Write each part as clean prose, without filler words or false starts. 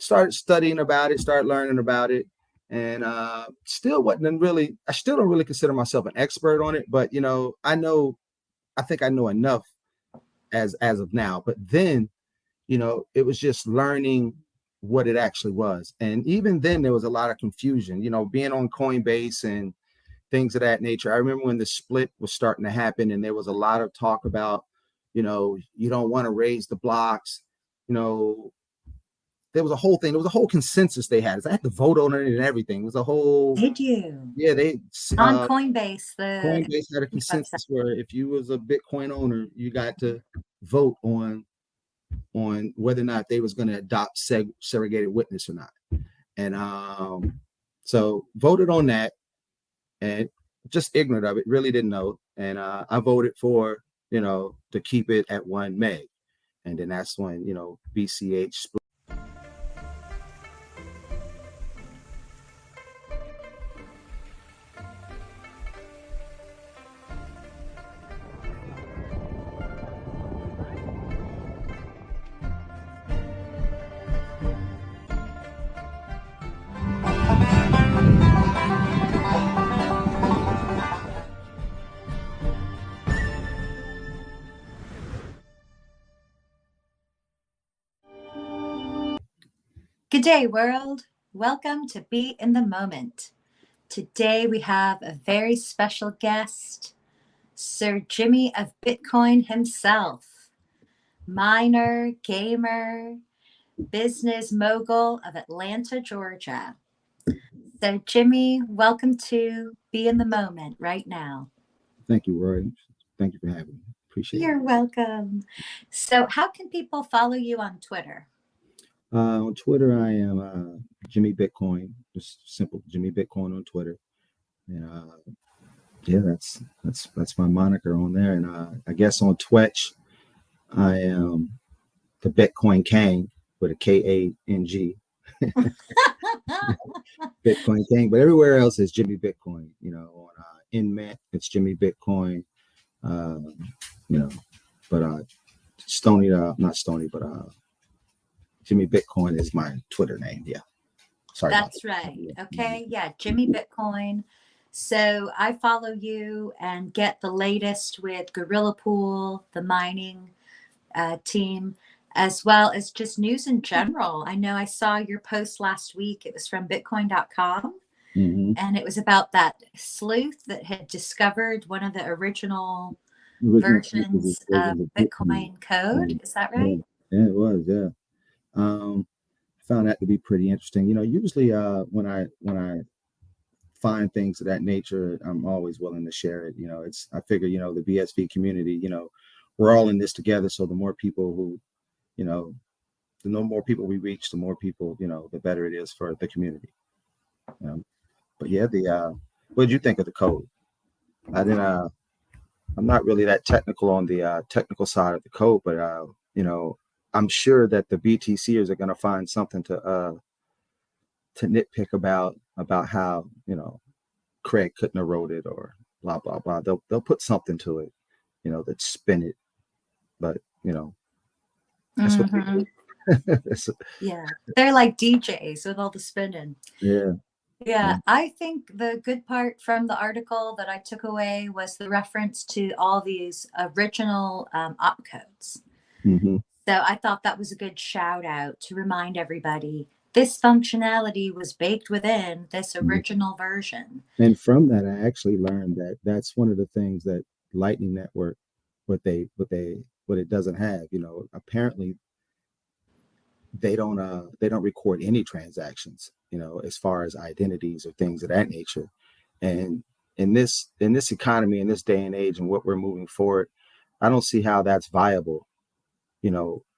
started studying about it, started learning about it, and still wasn't really. I still don't really consider myself an expert on it, but I think I know enough as of now. But then, it was just learning what it actually was, and even then there was a lot of confusion. Being on Coinbase and things of that nature. I remember when the split was starting to happen, and there was a lot of talk about, you don't want to raise the blocks. There was a whole thing. There was a whole consensus they had. I had to vote on it and everything. It was a whole. Did you? Yeah, they on Coinbase. Coinbase had a consensus where if you was a Bitcoin owner, you got to vote on whether or not they was going to adopt segregated witness or not. And so voted on that, and just ignorant of it, really didn't know. And I voted for, to keep it at 1 meg. And then that's when, BCH split. Good day, world. Welcome to Be in the Moment. Today we have a very special guest, Sir Jimmie of Bitcoin himself, miner, gamer, business mogul of Atlanta, Georgia. So Jimmie, welcome to Be in the Moment right now. Thank you, Roy. Thank you for having me. Appreciate it. You're welcome. So how can people follow you on Twitter? On Twitter, I am Jimmie Bitcoin, just simple Jimmie Bitcoin on Twitter, and yeah, that's my moniker on there. And I guess on Twitch, I am the Bitcoin King with a K-A-N-G, Bitcoin King. But everywhere else is Jimmie Bitcoin. On Inmet, it's Jimmie Bitcoin. But Stony, not Stony, but Jimmie Bitcoin is my Twitter name. Yeah. Sorry. That's right. Okay. Yeah. Jimmie Bitcoin. So I follow you and get the latest with Gorilla Pool, the mining team, as well as just news in general. I know I saw your post last week. It was from bitcoin.com. Mm-hmm. And it was about that sleuth that had discovered one of the original versions of Bitcoin code. Is that right? Yeah, it was. Yeah. Found that to be pretty interesting. Usually when I find things of that nature, I'm always willing to share it. I figure, the BSV community, we're all in this together. So the more people who, the more people we reach, the more people, the better it is for the community. But yeah, what did you think of the code? I'm not really that technical on the technical side of the code, but I'm sure that the BTCers are going to find something to nitpick about how Craig couldn't have wrote it or blah blah blah. They'll put something to it, that spin it. But that's what they do. Yeah, they're like DJs with all the spinning. Yeah. I think the good part from the article that I took away was the reference to all these original opcodes. Mm-hmm. So I thought that was a good shout out to remind everybody this functionality was baked within this original version. And from that, I actually learned that that's one of the things that Lightning Network, what it doesn't have. Apparently they don't record any transactions, as far as identities or things of that nature. And in this economy, in this day and age, and what we're moving forward, I don't see how that's viable,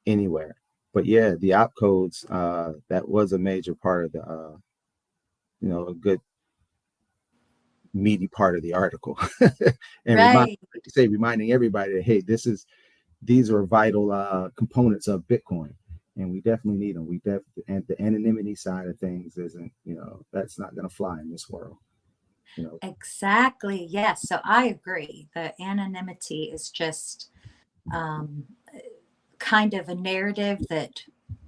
anywhere. But yeah, the opcodes, that was a major part of the, a good meaty part of the article. And right. reminding everybody that, hey, these are vital components of Bitcoin, and we definitely need them. And the anonymity side of things isn't, that's not going to fly in this world. Exactly. Yes. So I agree. The anonymity is just kind of a narrative that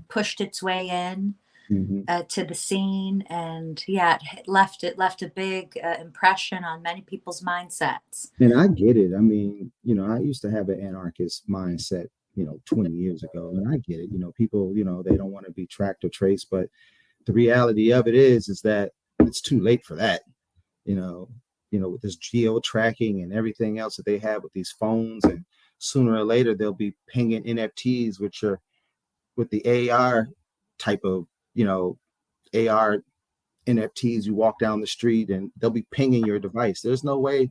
pushed its way in Hmm. to the scene, and yeah, it left a big impression on many people's mindsets. And I get it. I mean, I used to have an anarchist mindset, 20 years ago, and I get it. People, they don't want to be tracked or traced, but the reality of it is that it's too late for that. You know, with this geo tracking and everything else that they have with these phones, and sooner or later they'll be pinging NFTs, which are with the AR type of, AR NFTs. You walk down the street and they'll be pinging your device. There's not going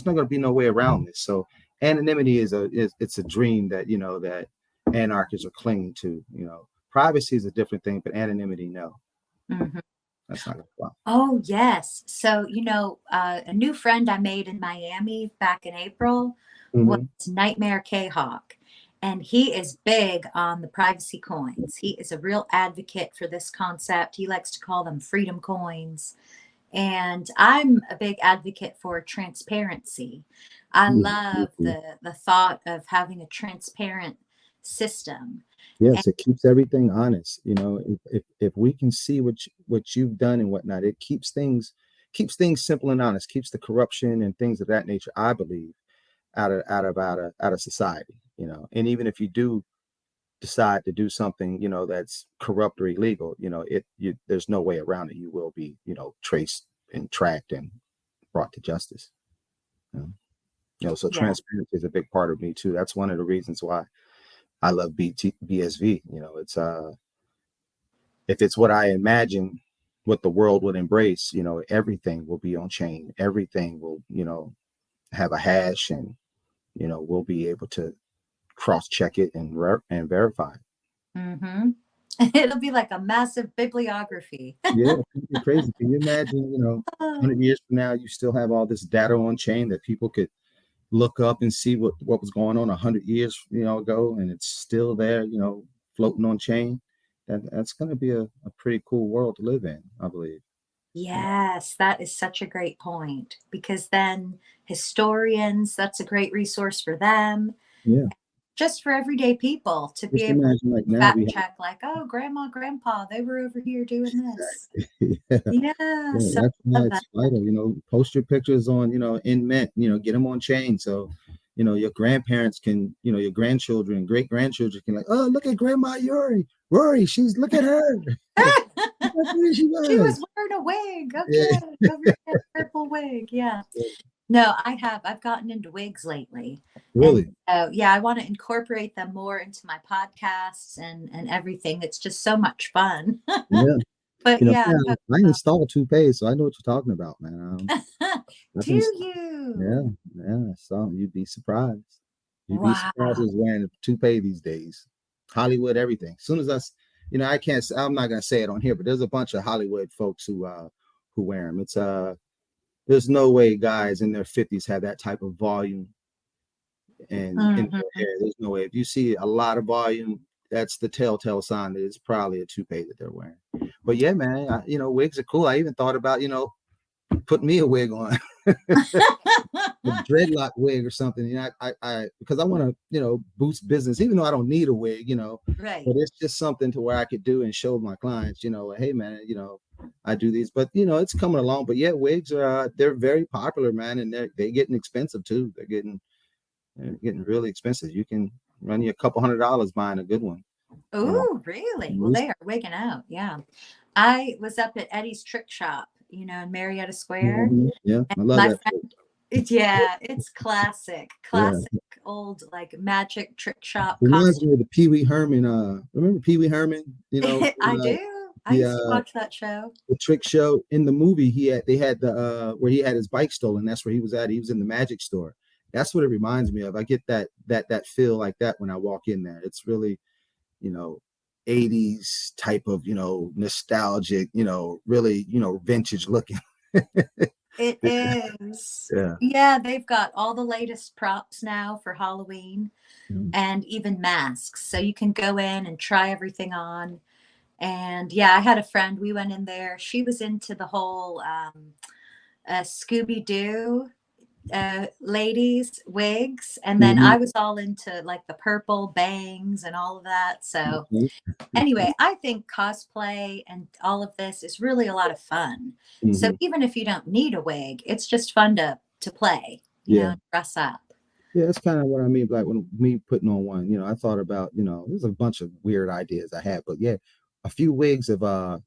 to be no way around this. So anonymity it's a dream that, that anarchists are clinging to. Privacy is a different thing, but anonymity, no, Mhm. that's not going to fly. Oh, yes. So, a new friend I made in Miami back in April was Mm-hmm. Nightmare K-Hawk. And he is big on the privacy coins. He is a real advocate for this concept. He likes to call them freedom coins. And I'm a big advocate for transparency. I love Mm-hmm. the thought of having a transparent system. And Yes, it keeps everything honest. If we can see what you've done and whatnot, it keeps things simple and honest, keeps the corruption and things of that nature, I believe, out of society. And even if you do decide to do something, that's corrupt or illegal, there's no way around it. You will be, traced and tracked and brought to justice. You know, so yeah. transparency is a big part of me too. That's one of the reasons why I love BSV. It's if it's what I imagine what the world would embrace, everything will be on chain. Everything will, have a hash, and we'll be able to cross check it and verify it. Hmm. It'll be like a massive bibliography. Yeah, it'd be crazy. Can you imagine, 100 years from now, you still have all this data on chain that people could look up and see what was going on 100 years, ago, and it's still there, floating on chain. That's going to be a pretty cool world to live in, I believe. Yes, that is such a great point, because then historians, that's a great resource for them, Yeah. just for everyday people to be Just able to imagine like now we fact have check, like, oh, grandma, grandpa, they were over here doing this. exactly. Yeah. Yeah, Yeah, so that's I why love that. it's vital, post your pictures on, in Mint, get them on chain. So, your grandparents can, your grandchildren, great grandchildren can like, oh, look at Grandma Rory, look at her. Look how pretty she She was was. wearing a wig. Yeah. Okay, over here, purple wig. Yeah. No, I've gotten into wigs lately. And Really? so, yeah, I want to incorporate them more into my podcasts and everything. It's just so much fun. Yeah. But yeah, Yeah, I installed toupees, so I know what you're talking about, man. I've do been, yeah, you? yeah. So you'd be surprised. You'd be surprised Wow. who's wearing a toupee these days. Hollywood, everything. As soon as I can't. I'm not gonna say it on here, but there's a bunch of Hollywood folks who wear them. It's there's no way guys in their 50s have that type of volume and in their Mhm. hair. There's no way. If you see a lot of volume, that's the telltale sign that it's probably a toupee that they're wearing. But yeah, man, wigs are cool. I even thought about, putting me a wig on, a dreadlock wig or something. I because I want to, boost business, even though I don't need a wig, Right. but it's just something to where I could do and show my clients, hey man, I do these, but it's coming along. But yeah, wigs are they're very popular, man, and they're getting expensive too. They're getting really expensive. You can run you a couple $100 buying a good one. Oh, really? Well, they are wigging out. Yeah. I was up at Eddie's Trick Shop, in Marietta Square. Mhm. Yeah, And I love my that. friend, yeah, it's classic, Yeah, classic old like magic trick shop reminds costume. me of the Pee Wee Herman. Remember Pee Wee Herman? I do. I The used to watch that show. the trick show in the movie. They had the where he had his bike stolen. That's where he was at. He was in the magic store. That's what it reminds me of. I get that feel like that when I walk in there. It's really, you know 80s type of, nostalgic, really, vintage looking. It is. Yeah. Yeah, they've got all the latest props now for Halloween and even masks. So you can go in and try everything on. And yeah, I had a friend, we went in there. She was into the whole Scooby Doo ladies wigs, and then Mhm. I was all into like the purple bangs and all of that. So Okay. anyway, I think cosplay and all of this is really a lot of fun. So Mhm. even if you don't need a wig, it's just fun to play, Yeah. dress up. Yeah, that's kind of what I mean. Like when me putting on one, I thought about, there's a bunch of weird ideas I had, but yeah, a few wigs of, well,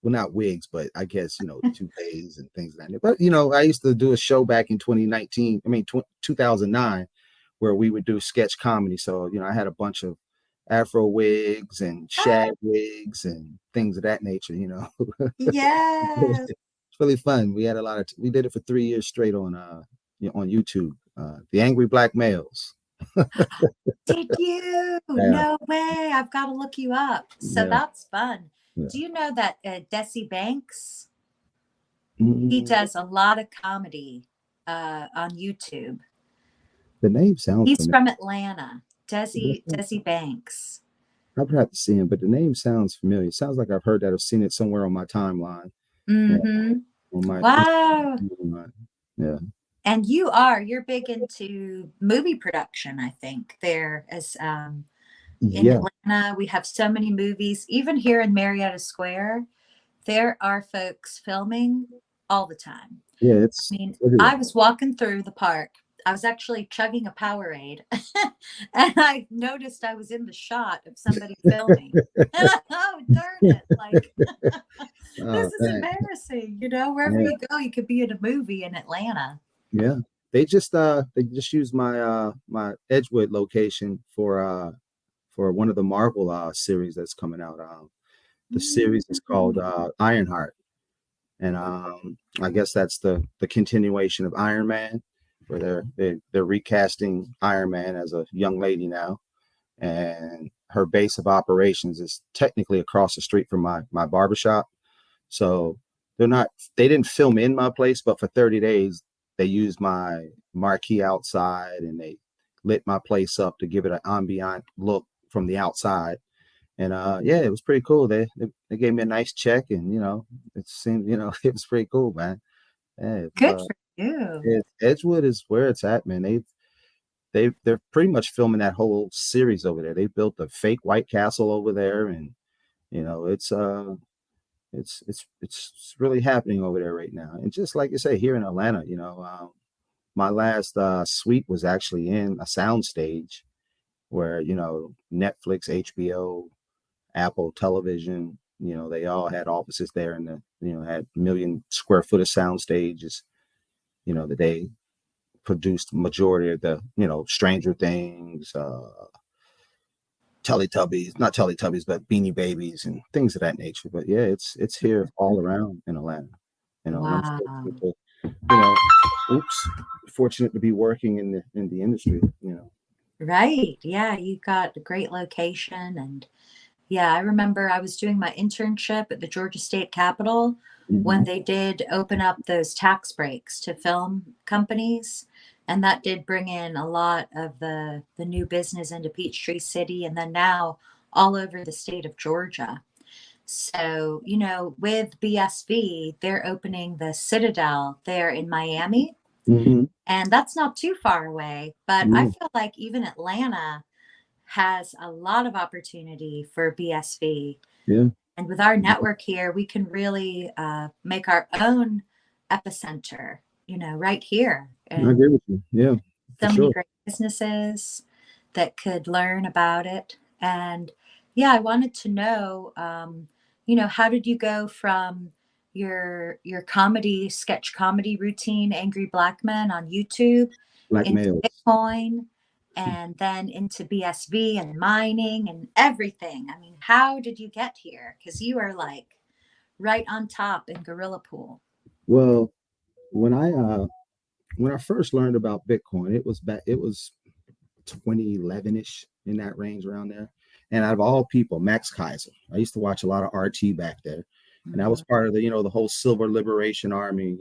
not wigs, but I guess, toupees and things like that. But, I used to do a show back in 2019, 2009, where we would do sketch comedy. So, I had a bunch of Afro wigs and Ah, shag wigs and things of that nature. yes. It's really fun. We had we did it for 3 years straight on YouTube. The Angry Black Males. Did you? Yeah, No way. I've got to look you up. So yeah, that's fun. yeah. Do you know that Desi Banks, he Mm, does a lot of comedy on YouTube. the name sounds He's familiar. from Atlanta. Desi Banks. I would have to see him, but the name sounds familiar. It sounds like I've heard that. I've seen it somewhere on my timeline. Yeah, Mm-hmm. on my Instagram Wow. timeline. Yeah, And you're big into movie production, I think, there as in yeah, Atlanta. We have so many movies. Even here in Marietta Square, there are folks filming all the time. yeah. I It's mean, everywhere. I was walking through the park. I was actually chugging a Powerade, and I noticed I was in the shot of somebody filming. And oh, darn it. Like, Oh, this is dang. embarrassing. Wherever Yeah, you go, you could be in a movie in Atlanta. yeah. They just used my Edgewood location for one of the Marvel series that's coming out. The series is called Mm. Ironheart, and I guess that's the continuation of Iron Man, where they're recasting Iron Man as a young lady now, and her base of operations is technically across the street from my barbershop. So they're not they didn't film in my place, but for 30 days they used my marquee outside and they lit my place up to give it an ambient look from the outside. And yeah, it was pretty cool. They gave me a nice check, and it seemed it was pretty cool, man. Yeah, Good for you. Edgewood is where it's at, man. They're pretty much filming that whole series over there. They built a fake White Castle over there, and it's it's really happening over there right now. And just like you say, here in Atlanta, my last suite was actually in a soundstage where Netflix, HBO, Apple Television, they all had offices there, and had million square foot of sound stages. That they produced majority of the Stranger Things, Teletubbies, not Teletubbies, but Beanie Babies and things of that nature. But yeah, it's here all around in Atlanta, and I'm Wow. fortunate to, you know, oops, fortunate to be working in the industry. Right. Yeah, you got a great location. And yeah, I remember I was doing my internship at the Georgia State Capitol when Hmm. they did open up those tax breaks to film companies. And that did bring in a lot of the new business into Peachtree City and then now all over the state of Georgia. So, with BSV, they're opening the Citadel there in Miami. Hmm. And that's not too far away. But I Yeah, feel like even Atlanta has a lot of opportunity for BSV. yeah, And with our network here, we can really make our own epicenter, right here. I And agree with you. Yeah, for so many sure. great businesses that could learn about it. And yeah, I wanted to know, how did you go from your comedy sketch comedy routine, Angry Black Men on YouTube, Black into males. Bitcoin, and then into BSV and mining and everything? I mean, how did you get here? Because you are like right on top in Gorilla Pool. Well, when I first learned about Bitcoin, it was 2011-ish, in that range around there. And out of all people, Max Kaiser. I used to watch a lot of RT back there. And I was Mhm. part of the whole Silver Liberation Army,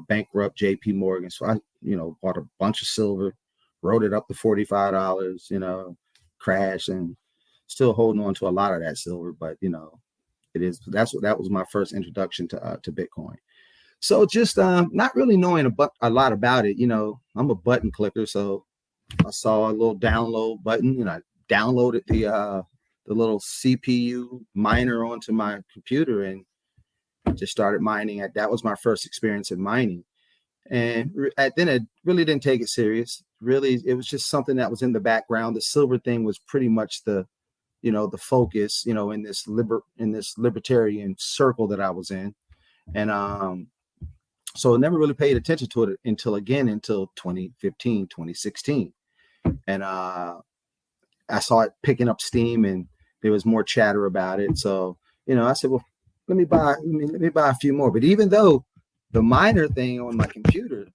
bankrupt JP Morgan. So I, bought a bunch of silver, wrote it up to $45, crash, and still holding on to a lot of that silver. But, that was my first introduction to Bitcoin. So just not really knowing a lot about it. I'm a button clicker, so I saw a little download button, and I downloaded the little CPU miner onto my computer and just started mining. That was my first experience in mining. And then I really didn't take it serious. Really, it was just something that was in the background. The silver thing was pretty much the focus, in this libertarian circle that I was in. And so I never really paid attention to it until 2015, 2016. And I saw it picking up steam, and there was more chatter about it. So, I said, well, let me buy a few more. But even though the miner thing on my computer,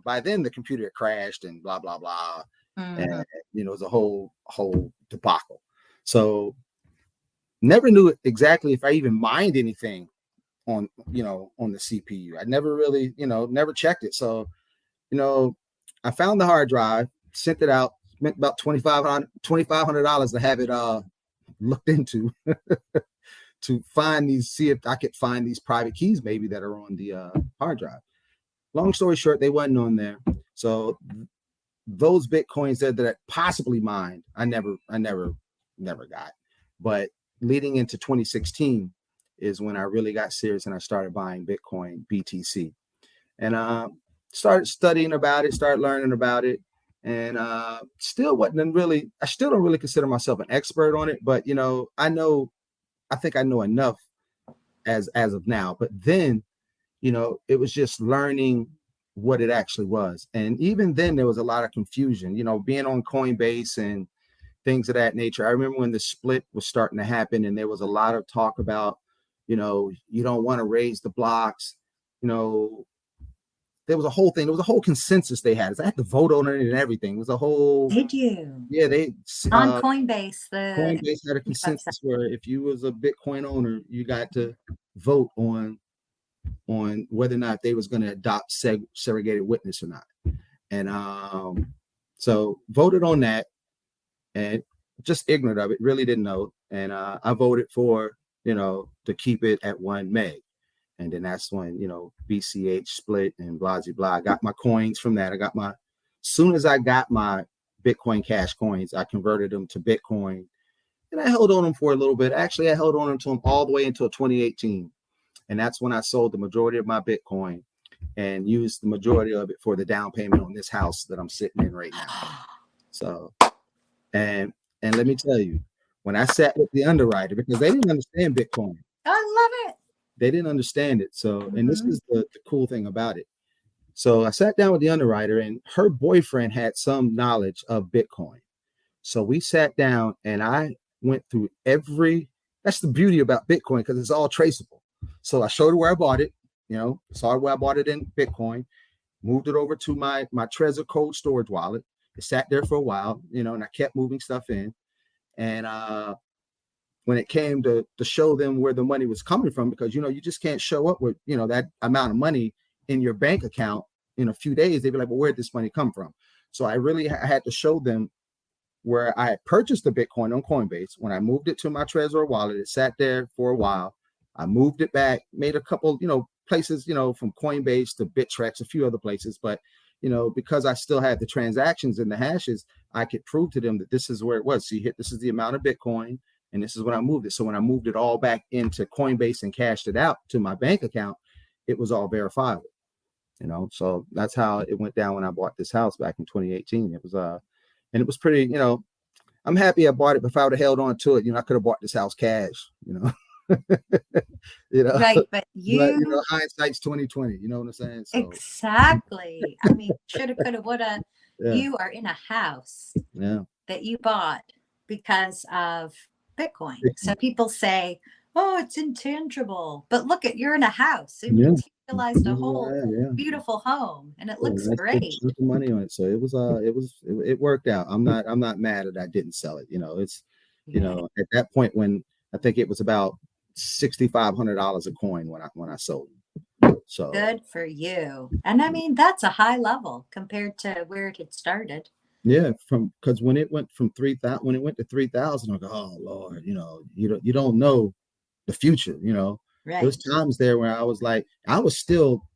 by then the computer had crashed and blah, blah, blah. And, it was a whole debacle. So never knew exactly if I even mined anything on the CPU. I never really, never checked it. So, I found the hard drive, sent it out, spent about $2,500 to have it looked into to see if I could find these private keys maybe that are on the hard drive. Long story short, they wasn't on there. So those Bitcoins that I possibly mined, I never got. But leading into 2016 is when I really got serious and I started buying Bitcoin BTC, and started studying about it, started learning about it, and I still don't really consider myself an expert on it, but I think I know enough as of now. But then, it was just learning what it actually was. And even then there was a lot of confusion, being on Coinbase and things of that nature. I remember when the split was starting to happen and there was a lot of talk about, you don't want to raise the blocks, there was a whole thing. There was a whole consensus they had. I had to vote on it and everything. It was a whole. Did you? Yeah, on Coinbase. Coinbase had a consensus where if you was a Bitcoin owner, you got to vote on whether or not they was going to adopt segregated witness or not. And so voted on that, and just ignorant of it, really didn't know. And I voted for to keep it at 1 meg. And then that's when, BCH split and blah, blah, blah. I got my coins from that. Soon as I got my Bitcoin Cash coins, I converted them to Bitcoin. And I held on them for a little bit. Actually, I held on to them all the way until 2018. And that's when I sold the majority of my Bitcoin and used the majority of it for the down payment on this house that I'm sitting in right now. So, and let me tell you, when I sat with the underwriter, because they didn't understand Bitcoin. I love it. They didn't understand it. So, and this is the cool thing about it. So I sat down with the underwriter, and her boyfriend had some knowledge of Bitcoin. So we sat down and I went through that's the beauty about Bitcoin, because it's all traceable. So I showed her where I bought it, saw where I bought it in Bitcoin, moved it over to my Trezor cold storage wallet. It sat there for a while, and I kept moving stuff in. And when it came to show them where the money was coming from, because, you just can't show up with, that amount of money in your bank account in a few days. They'd be like, well, where'd this money come from? So I really had to show them where I had purchased the Bitcoin on Coinbase. When I moved it to my Trezor wallet, it sat there for a while. I moved it back, made a couple, places, from Coinbase to Bittrex, a few other places. But, because I still had the transactions and the hashes, I could prove to them that this is where it was. See, this is the amount of Bitcoin, and this is when I moved it. So when I moved it all back into Coinbase and cashed it out to my bank account, it was all verifiable, So that's how it went down when I bought this house back in 2018. It was, and it was pretty, I'm happy I bought it, but if I would have held on to it, I could have bought this house cash, Right, but hindsight's 2020. You know what I'm saying? So. Exactly. I mean, shoulda, coulda, woulda. Yeah. You are in a house that you bought because of Bitcoin. So people say, "Oh, it's intangible," but look you're in a house, so you utilized a whole beautiful home, and it looks great. Money on it, so it worked out. I'm not mad that I didn't sell it. It's at that point when I think it was about $6,500 a coin when I sold them. So good for you. And I mean, that's a high level compared to where it had started. Yeah, because when it went to 3,000, I go, oh Lord, you don't know the future. Right. There's times there where I was like, I was still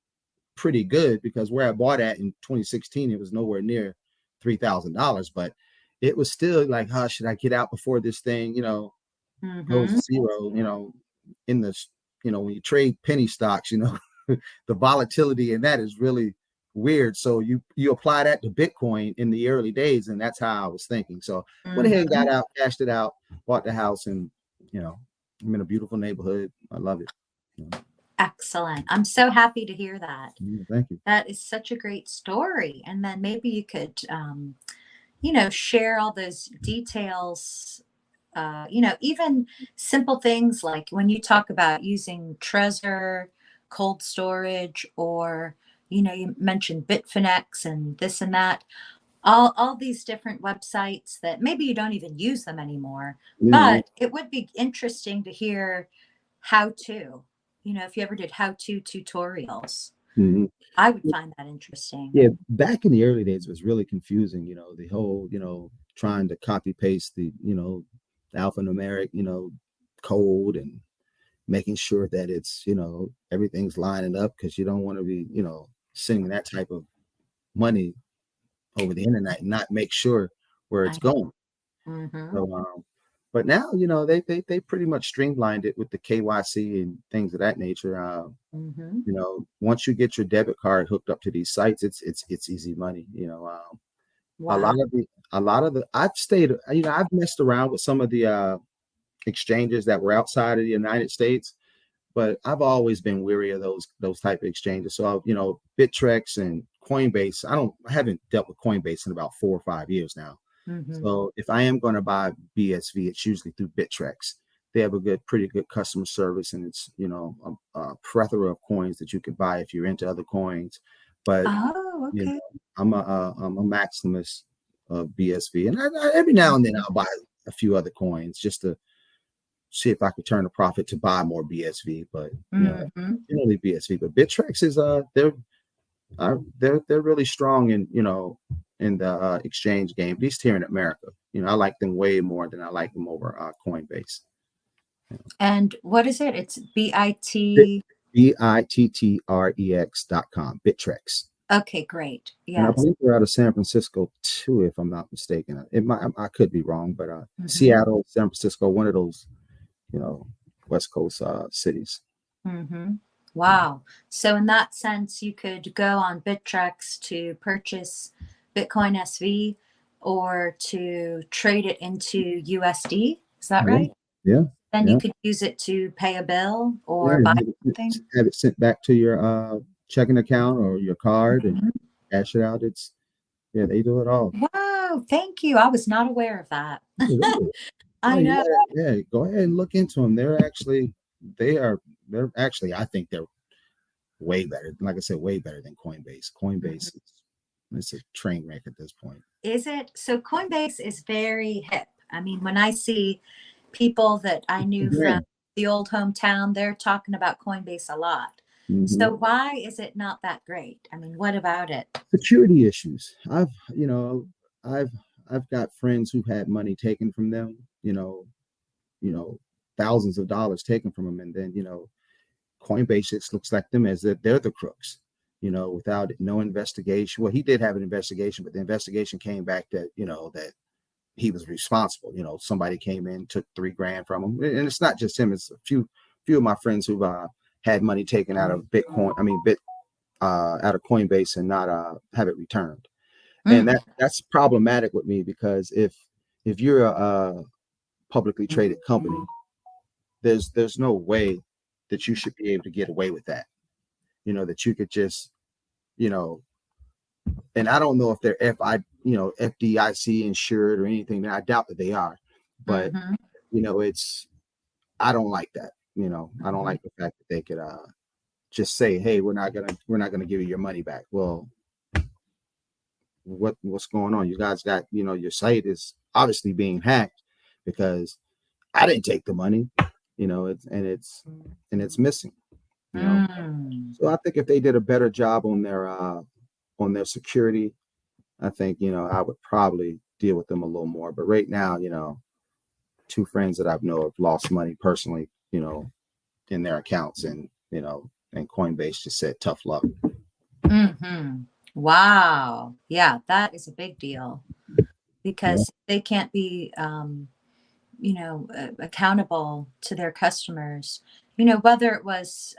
pretty good, because where I bought at in 2016, it was nowhere near $3,000, but it was still like, huh, should I get out before this thing, goes Mm-hmm. to zero, in the, when you trade penny stocks, the volatility in that is really weird. So you apply that to Bitcoin in the early days, and that's how I was thinking. So went ahead and Mm-hmm. got out, cashed it out, bought the house, and I'm in a beautiful neighborhood. I love it. Excellent. I'm so happy to hear that. Thank you. That is such a great story. And then maybe you could, share all those details. Even simple things like when you talk about using Trezor, cold storage, or, you mentioned Bitfinex and this and that, all these different websites that maybe you don't even use them anymore, Yeah. but it would be interesting to hear how to, if you ever did how to tutorials, Hmm. I would find that interesting. Yeah, back in the early days, it was really confusing. The whole, trying to copy paste the alphanumeric, code, and making sure that it's, everything's lining up, because you don't want to be, sending that type of money over the internet and not make sure where it's I going. Mm-hmm. So, but now, they pretty much streamlined it with the KYC and things of that nature. Mm-hmm. Once you get your debit card hooked up to these sites, it's easy money. A Wow. lot of the I've messed around with some of the exchanges that were outside of the United States, but I've always been weary of those type of exchanges. So Bittrex and Coinbase, I haven't dealt with Coinbase in about 4 or 5 years now. Mm-hmm. So if I am going to buy BSV, it's usually through Bittrex. They have pretty good customer service, and it's a plethora of coins that you could buy if you're into other coins. But Oh, okay. I'm a maximus of BSV, and every now and then I'll buy a few other coins just to see if I could turn a profit to buy more BSV. But Mm-hmm. generally BSV. But Bittrex is they're really strong in the exchange game, at least here in America. I like them way more than I like them over Coinbase. And what is it? It's Bit, BIT. Bittrex.com, Bittrex. Okay, great. And I Yes. believe they're out of San Francisco too, if I'm not mistaken. I could be wrong, but Mm-hmm. Seattle, San Francisco, one of those, you know, West Coast cities. Mm-hmm. Wow. So in that sense, you could go on Bittrex to purchase Bitcoin SV or to trade it into USD. Is that Yeah, right? yeah, Then you yeah, could use it to pay a bill yeah. or And buy have something. it sent back to your checking account or your card and Mhm. cash it out. They do it all. Wow, thank you. I was not aware of that. Yeah, really. Yeah, I know. go ahead and look into them. They are, they're actually, I think they're way better. Like I said, way better than Coinbase. Mhm. Coinbase it's a train wreck at this point. Is it? So Coinbase is very hip. I mean, when I see people that I knew from Brand. the old hometown, they're talking about Coinbase a lot. Hmm. So why is it not that great? I mean, what about it? Security issues. I've I've got friends who've had money taken from them. You know, thousands of dollars taken from them, and then Coinbase just looks like them as that they're the crooks. Without no investigation. Well, he did have an investigation, but the investigation came back that that he was responsible. Somebody came in, took 3 grand from him, and it's not just him. It's a few of my friends who've had money taken out of Bitcoin. I mean, out of Coinbase and not have it returned. And Mm. that's problematic with me, because if you're a publicly traded company, there's no way that you should be able to get away with that. That you could just you know, and I don't know if they're FDIC insured or anything. I doubt that they are, but Mm-hmm. it's I don't like that. I don't Mm-hmm. like the fact that they could just say, "Hey, we're not gonna give you your money back." Well, what's going on? You guys got your site is obviously being hacked, because I didn't take the money. It's missing. You know, Mm. so I think if they did a better job on their security, I think I would probably deal with them a little more. But right now, 2 friends that I've know have lost money personally, in their accounts, and and Coinbase just said tough luck. Mm-hmm. Wow. Yeah, that is a big deal Yeah, because they can't be, accountable to their customers, whether it was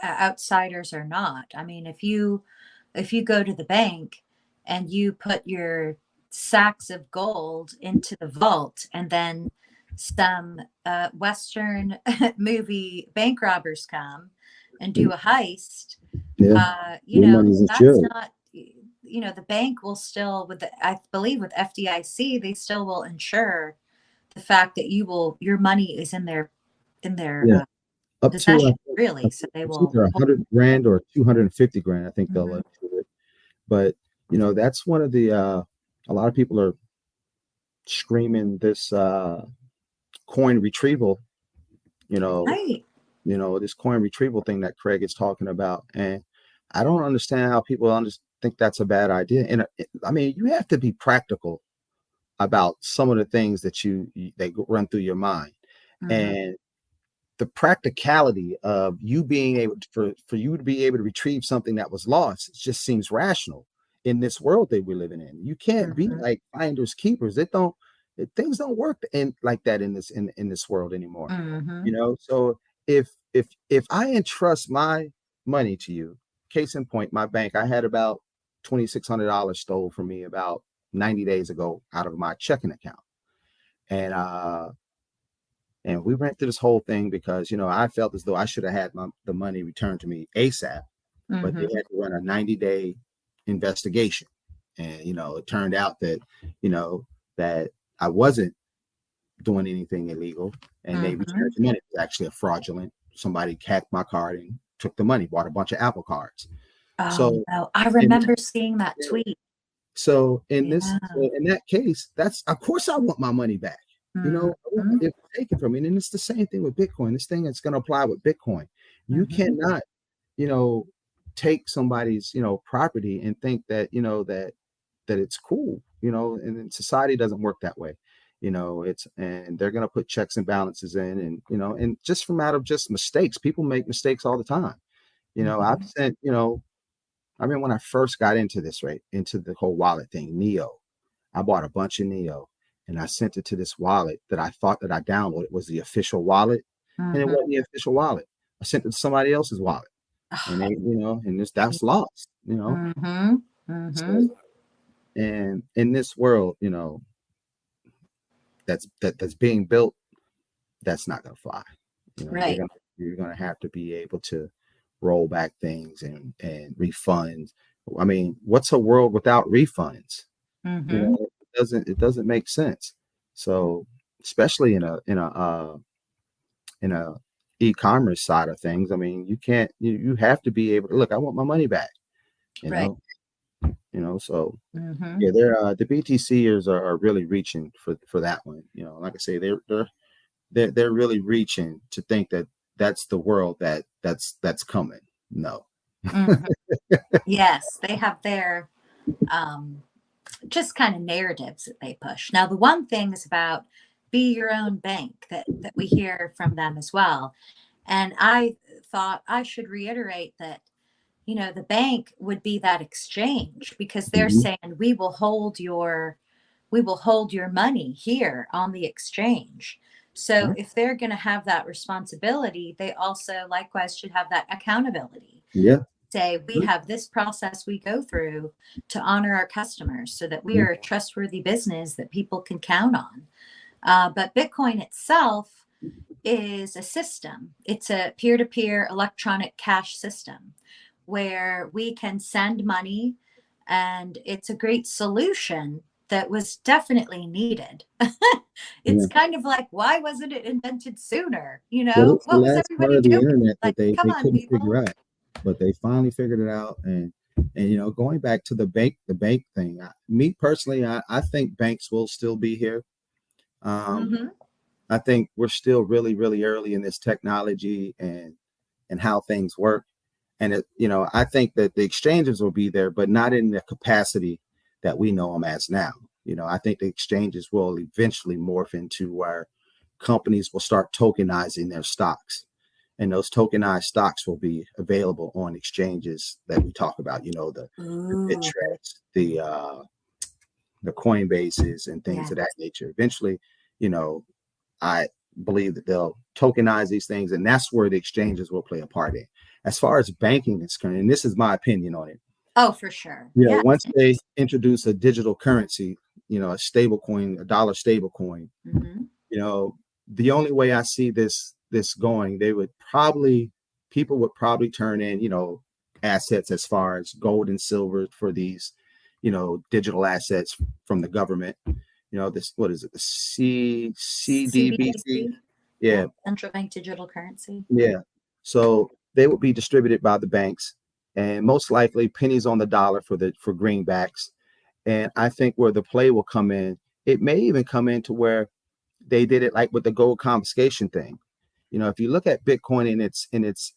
outsiders or not. I mean, if you go to the bank and you put your sacks of gold into the vault and then some Western movie bank robbers come and do a heist, yeah. Your money's that's insured. not, the bank will still, I believe with FDIC, they still will insure the fact that your money is in their Yeah, up to possession, really. So they it's will either hold. 100 grand or 250 grand. I think they'll Mhm. insure it. But that's one of the a lot of people are screaming this coin retrieval. You know, Right. this coin retrieval thing that Craig is talking about, and I don't understand how people think that's a bad idea. And I mean, you have to be practical about some of the things that they run through your mind, Mhm. and the practicality of you being able to, for you to be able to retrieve something that was lost, it just seems rational in this world that we're living in. You can't be Mhm. like finders keepers. Things don't work in like that in this world anymore. Mhm. So if I entrust my money to you, case in point, my bank, I had about $2,600 stole from me about 90 days ago out of my checking account. And we went through this whole thing because I felt as though I should have had the money returned to me ASAP, but they Mhm. had to run a 90-day investigation, and it turned out that you know that I wasn't doing anything illegal, and they returned Mhm. the money. It was actually a fraudulent. Somebody hacked my card and took the money, bought a bunch of Apple cards. Oh, So no. I in remember seeing that that, tweet. so Yeah. in that case, that's of course I want my money back. I want Mhm. it taken from me. And it's the same thing with Bitcoin. This thing that's going to apply with Bitcoin. You Mhm. cannot, you know, take somebody's, property and think that, that it's cool, and then society doesn't work that way. And they're going to put checks and balances in, and, and just from out of just mistakes, people make mistakes all the time. I've Mhm. sent, I remember when I first got into this, right, into the whole wallet thing, Neo. I bought a bunch of Neo and I sent it to this wallet that I thought that I downloaded was the official wallet, and it Mhm. wasn't the official wallet. I sent it to somebody else's wallet, and they, and that's lost. Mhm. So, Mhm. and in this world, that's being built, that's not gonna fly. Right. You're gonna have to be able to roll back things and refund. I mean, what's a world without refunds? Mhm. It doesn't make sense. So especially in a e-commerce side of things, I mean, you can't you have to be able to look, I want my money back, you Right. know, so Mhm. yeah, the BTCers are really reaching for that one. Like I say, they're really reaching to think that that's the world that's coming. No. Mhm. Yes, they have their um just kind of narratives that they push. Now, the one thing is about be your own bank that we hear from them as well. And I thought I should reiterate that, the bank would be that exchange because they're Mhm. saying we will hold your money here on the exchange. So Yeah. if they're going to have that responsibility, they also likewise should have that accountability. Yeah. Say we have this process we go through to honor our customers so that we Yeah. are a trustworthy business that people can count on. But Bitcoin itself is a system. It's a peer-to-peer electronic cash system where we can send money, and it's a great solution that was definitely needed. It's Yeah. kind of like, why wasn't it invented sooner? Well, it's the What was last part everybody of the doing? internet Like, that they, come they on, couldn't figure people. out, but they finally figured it out. And going back to the bank thing, me personally, I think banks will still be here. Um, Hmm. I think we're still really, really early in this technology and how things work. And I think that the exchanges will be there, but not in the capacity that we know them as now. I think the exchanges will eventually morph into where companies will start tokenizing their stocks, and those tokenized stocks will be available on exchanges that we talk about. The Ooh, BitTrex, the Coinbases, and things yeah. of that nature. Eventually, you know, I believe that they'll tokenize these things, and that's where the exchanges will play a part in. As far as banking is concerned, and this is my opinion on it, Oh, for sure. Yeah. once they introduce a digital currency, a stable coin, a dollar stable coin, Mm-hmm. the only way I see this going, people would probably turn in, assets as far as gold and silver for these, digital assets from the government. This, what is it, the CDBC? CBDC. Yeah. Yeah, Central Bank Digital Currency. yeah. So they would be distributed by the banks, and most likely pennies on the dollar for greenbacks. And I think where the play will come in, it may even come into where they did it like with the gold confiscation thing. If you look at Bitcoin in its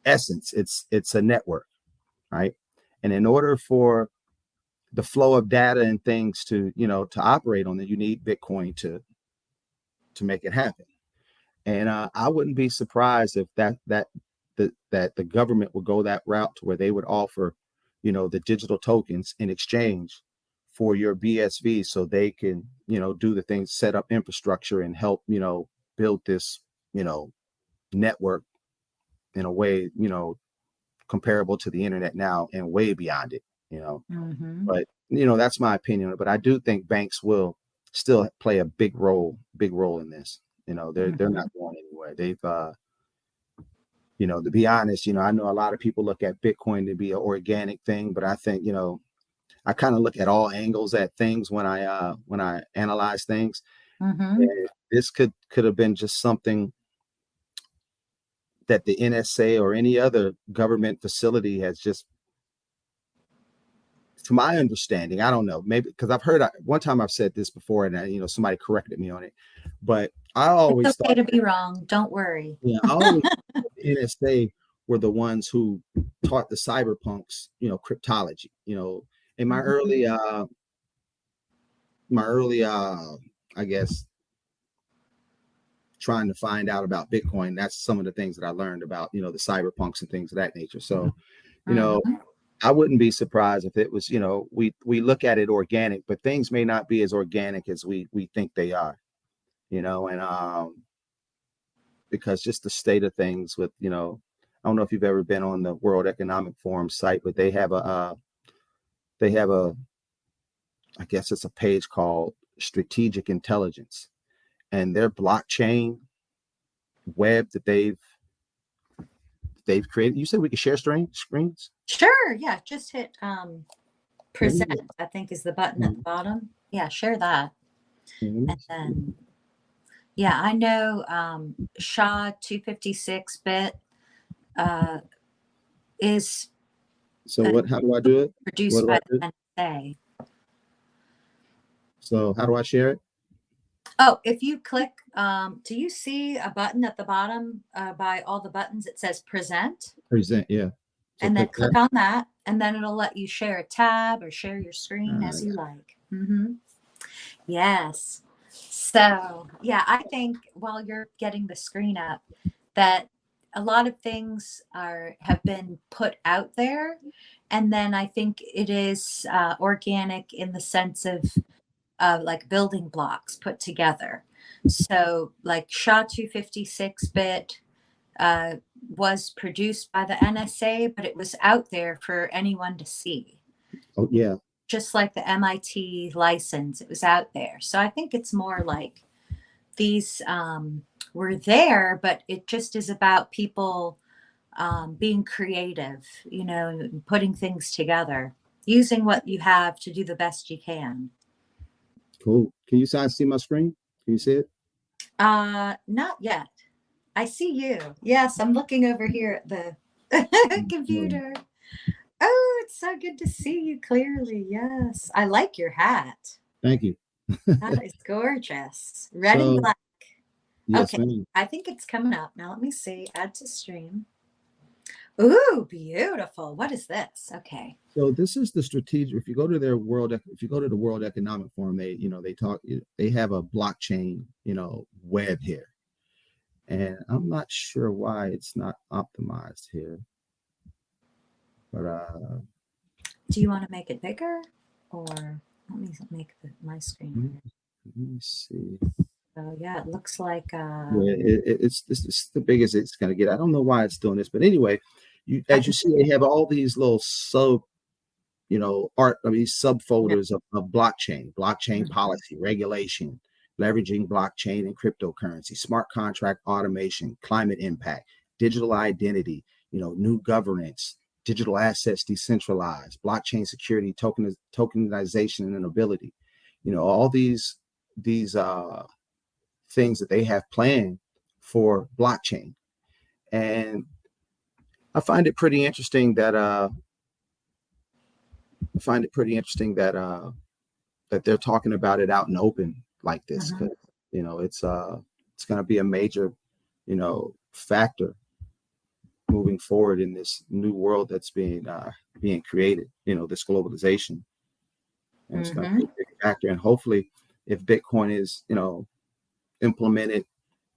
essence, it's a network, right? And in order for the flow of data and things to operate on it, you need Bitcoin to make it happen. And I wouldn't be surprised if that the government would go that route to where they would offer, the digital tokens in exchange for your BSV, so they can, do the things, set up infrastructure and help, build this, network in a way, comparable to the internet now and way beyond it. Mm-hmm. But, that's my opinion. But I do think banks will still play a big role in this. They're Mm-hmm. not going anywhere. They've to be honest, I know a lot of people look at Bitcoin to be an organic thing, but I think, I kind of look at all angles at things when I analyze things. Mm-hmm. And this could have been just something that the NSA or any other government facility has just, to my understanding, I don't know, maybe because one time I've said this before, and somebody corrected me on it, but I always It's okay thought, to be wrong. Don't worry. I always thought the NSA were the ones who taught the cyberpunks, cryptology. In my Mm-hmm. early, I guess, trying to find out about Bitcoin, that's some of the things that I learned about, the cyberpunks and things of that nature. So, you know, Mm-hmm. I wouldn't be surprised if it was, we look at it organic, but things may not be as organic as we think they are, and because just the state of things with, I don't know if you've ever been on the World Economic Forum site, but they have a I guess it's a page called Strategic Intelligence, and their blockchain web that they've created. You said we could share screens? Sure. Yeah. Just hit Let me present, I think is the button at the Mhm. bottom. Yeah, share that. Let me And see. then, yeah, I know SHA 256-bit is So uh, how do I do it? What produced do I by do? the NSA. So how do I share it? Oh, if you click, do you see a button at the bottom by all the buttons? It says present, Present, yeah. So and then click click that. on that, and then it'll let you share a tab or share your screen I as you got like. Mm-hmm. Yes. So, yeah, I think while you're getting the screen up, that a lot of things have been put out there, and then I think it is organic in the sense of like building blocks put together. So, like SHA 256-bit uh, was produced by the NSA, but it was out there for anyone to see. Oh yeah, Just like the MIT license, it was out there. So I think it's more like these were there, but it just is about people being creative, and putting things together, using what you have to do the best you can. cool. Can you guys see my screen? Can you see it? Not yet. I see you. Yes, I'm looking over here at the Mhm. computer. Oh, it's so good to see you clearly. Yes. I like your hat. Thank you. That is gorgeous. Red and So black. yes, Okay. ma'am. I think it's coming up. Now let me see. Add to stream. Ooh, beautiful. What is this? Okay. So this is the strategic. If you go to the World Economic Forum, they have a blockchain, web here, and I'm not sure why it's not optimized here. But Do you want to make it bigger, or let me make my screen? let me see. So yeah, it looks like Yeah, it's the biggest it's gonna get. I don't know why it's doing this, but anyway, I as you can see, they have all these little subfolders of blockchain policy, regulation, leveraging blockchain and cryptocurrency, smart contract automation, climate impact, digital identity, new governance, digital assets decentralized, blockchain security, tokenization and ability. All these things that they have planned for blockchain. And I find it pretty interesting that that they're talking about it out and open like this, Mhm. because it's going to be a major factor moving forward in this new world that's being created, this globalization, and it's going to be a big factor. And hopefully, if Bitcoin is implemented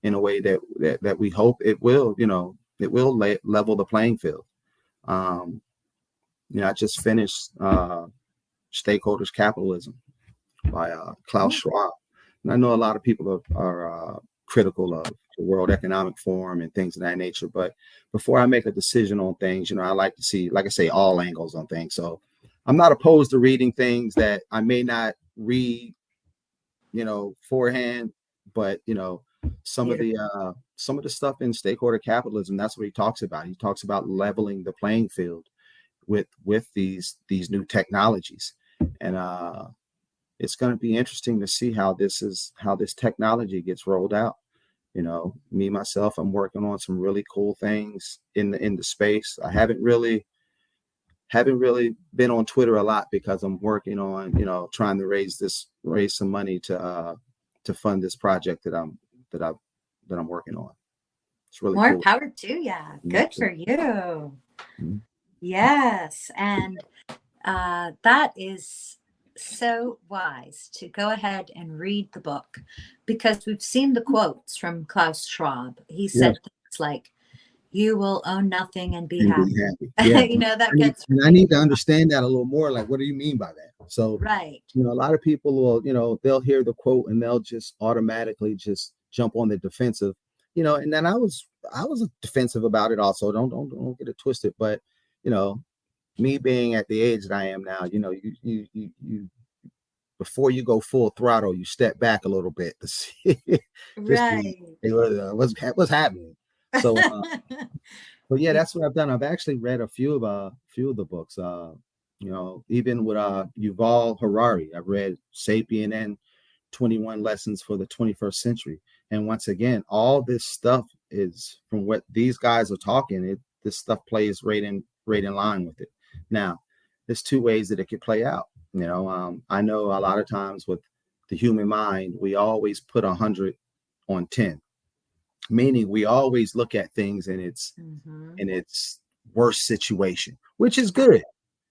in a way that we hope it will, level the playing field. um I just finished Stakeholders Capitalism by Klaus Mhm. Schwab. And I know a lot of people are critical of the World Economic Forum and things of that nature. But before I make a decision on things, I like to see, like I say, all angles on things. So I'm not opposed to reading things that I may not read, forehand, but Beautiful. some of the stuff in Stakeholder Capitalism, that's what he talks about. He talks about leveling the playing field with these new technologies. And it's going to be interesting to see how this technology gets rolled out. Me myself, I'm working on some really cool things in the space. I haven't really been on Twitter a lot because I'm working on trying to raise some money to fund this project that I that I'm working on. It's really More cool. power to ya. Good for you. Mhm. Yes, and that is so wise to go ahead and read the book, because we've seen the quotes from Klaus Schwab. He Yes, said things like, "You will own nothing and be and be happy." happy. Yeah, That gets I really need to understand that a little more. Like, what do you mean by that? So, right. a lot of people will, they'll hear the quote and they'll just automatically just jump on the defensive, and then I was defensive about it also. Don't get it twisted. But, you know, me being at the age that I am now, you before you go full throttle, you step back a little bit to see just to, Right. hey, what's happening. So, but yeah, that's what I've done. I've actually read a few of the books. Even with Yuval Harari, I've read *Sapien* and 21 Lessons for the 21st Century. And once again, all this stuff is from what these guys are talking. This stuff plays right in line with it. Now, there's two ways that it could play out. I know a lot of times with the human mind, we always put 100 on 10, meaning we always look at things Mm-hmm. in its worst situation, which is good.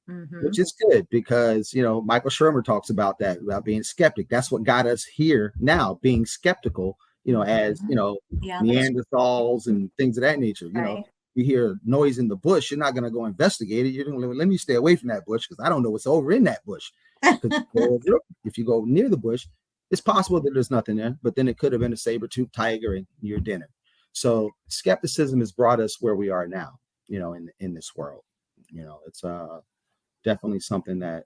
Mm-hmm. Which is good because Michael Shermer talks about that, about being skeptic. That's what got us here now, being skeptical. As Mm-hmm. Yeah, that's Neanderthals and things of that nature. right. You hear noise in the bush, you're not going to go investigate it. You're going to let me stay away from that bush because I don't know what's over in that bush. Because if you go near the bush, it's possible that there's nothing there, but then it could have been a saber-toothed tiger and your dinner. So skepticism has brought us where we are now. In this world, it's definitely something that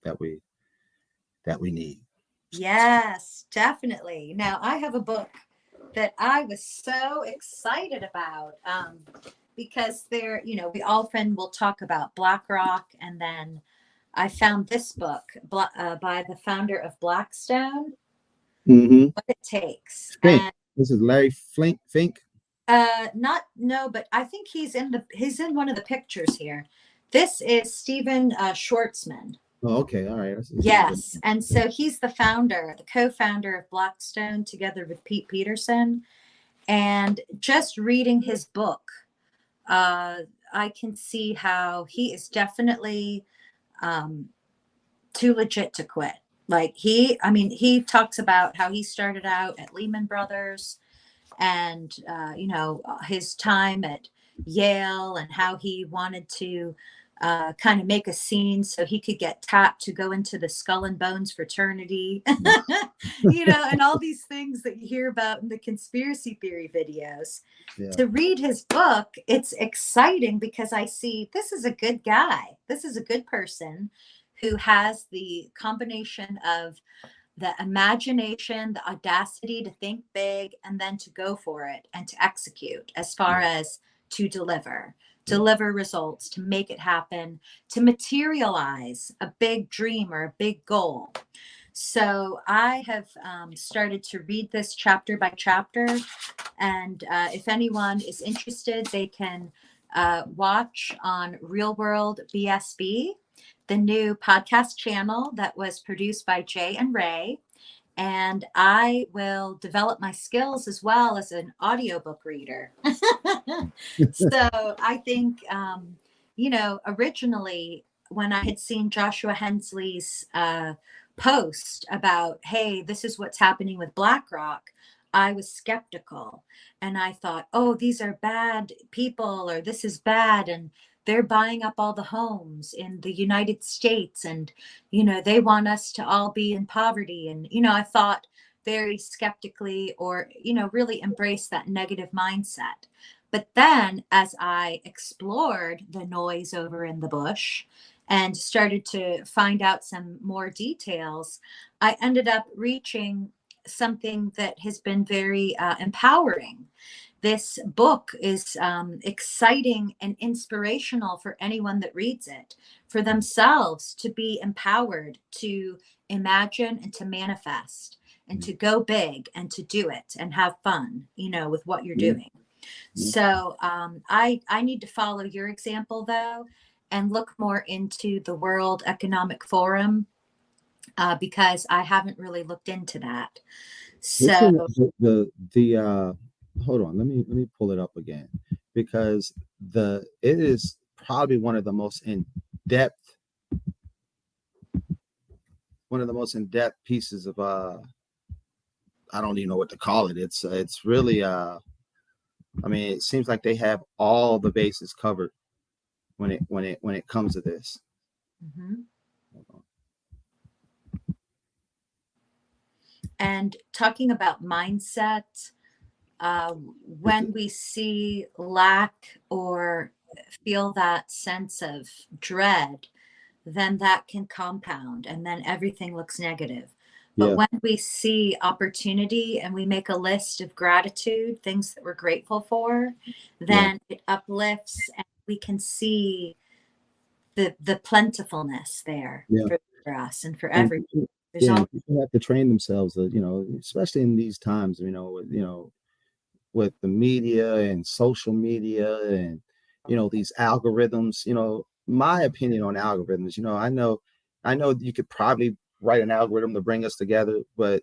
that we need. Yes, definitely. Now, I have a book that I was so excited about, because we often will talk about BlackRock, and then I found this book by the founder of Blackstone, Mm-hmm. What It Takes. Fink. And This is Larry Fink. not no, but I think he's in one of the pictures here. This is Stephen Schwartzman. Oh, okay, all right. Yes. And so he's the co-founder of Blackstone together with Pete Peterson. And just reading his book, I can see how he is definitely too legit to quit. Like he talks about how he started out at Lehman Brothers and his time at Yale and how he wanted to kind of make a scene so he could get tapped to go into the Skull and Bones fraternity, and all these things that you hear about in the conspiracy theory videos. Yeah. To read his book, it's exciting because I see this is a good guy. This is a good person who has the combination of the imagination, the audacity to think big, and then to go for it and to execute as far as to deliver results, to make it happen, to materialize a big dream or a big goal. So I have started to read this chapter by chapter. And if anyone is interested, they can watch on Real World BSB, the new podcast channel that was produced by Jay and Ray. And I will develop my skills as well as an audiobook reader. So I think, originally when I had seen Joshua Hensley's post about, hey, this is what's happening with BlackRock, I was skeptical. And I thought, oh, these are bad people, or this is bad. And they're buying up all the homes in the United States. And, they want us to all be in poverty. And, I thought very skeptically, or, really embrace that negative mindset. But then as I explored the noise over in the bush and started to find out some more details, I ended up reaching something that has been very empowering. This book is exciting and inspirational for anyone that reads it, for themselves to be empowered to imagine and to manifest and to go big and to do it and have fun, with what you're doing. So I need to follow your example, though, and look more into the World Economic Forum because I haven't really looked into that. This So is the hold on, let me pull it up again, because it is probably one of the most in-depth pieces of I don't even know what to call it. It's really I mean, it seems like they have all the bases covered when it comes to this. mhm. And talking about mindset, when we see lack or feel that sense of dread, then that can compound and then everything looks negative. But Yeah, when we see opportunity and we make a list of gratitude, things that we're grateful for, yeah, then it uplifts and we can see the plentifulness there yeah. for us and for And everyone. people, There's yeah, all and people have to train themselves, especially in these times, with the media and social media and these algorithms. My opinion on algorithms, I know you could probably write an algorithm to bring us together, but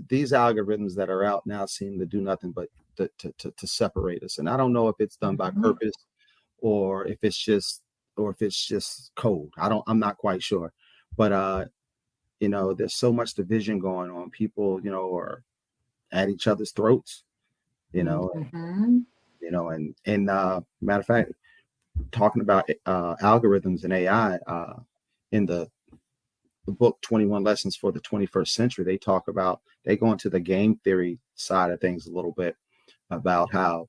these algorithms that are out now seem to do nothing but to separate us. And I don't know if it's done by Mhm. purpose, or if it's just code. I'm not quite sure. But there's so much division going on. People are at each other's throats, you know Mhm. and matter of fact, talking about algorithms and AI, in the book 21 Lessons for the 21st Century, they go into the game theory side of things a little bit, about how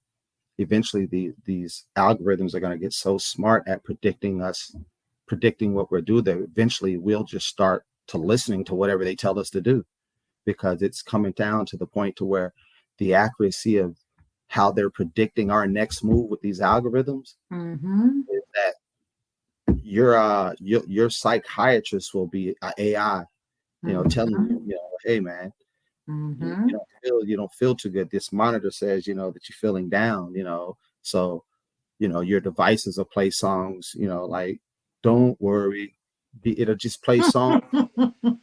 eventually these algorithms are going to get so smart at predicting what we're doing, that eventually we'll just start to listening to whatever they tell us to do, because it's coming down to the point to where the accuracy of how they're predicting our next move with these algorithms Mhm. is that your psychiatrist will be AI, telling you, Mhm. hey man, Mhm. you don't feel too good. This monitor says, that you're feeling down, so your devices will play songs, like don't worry, it'll just play songs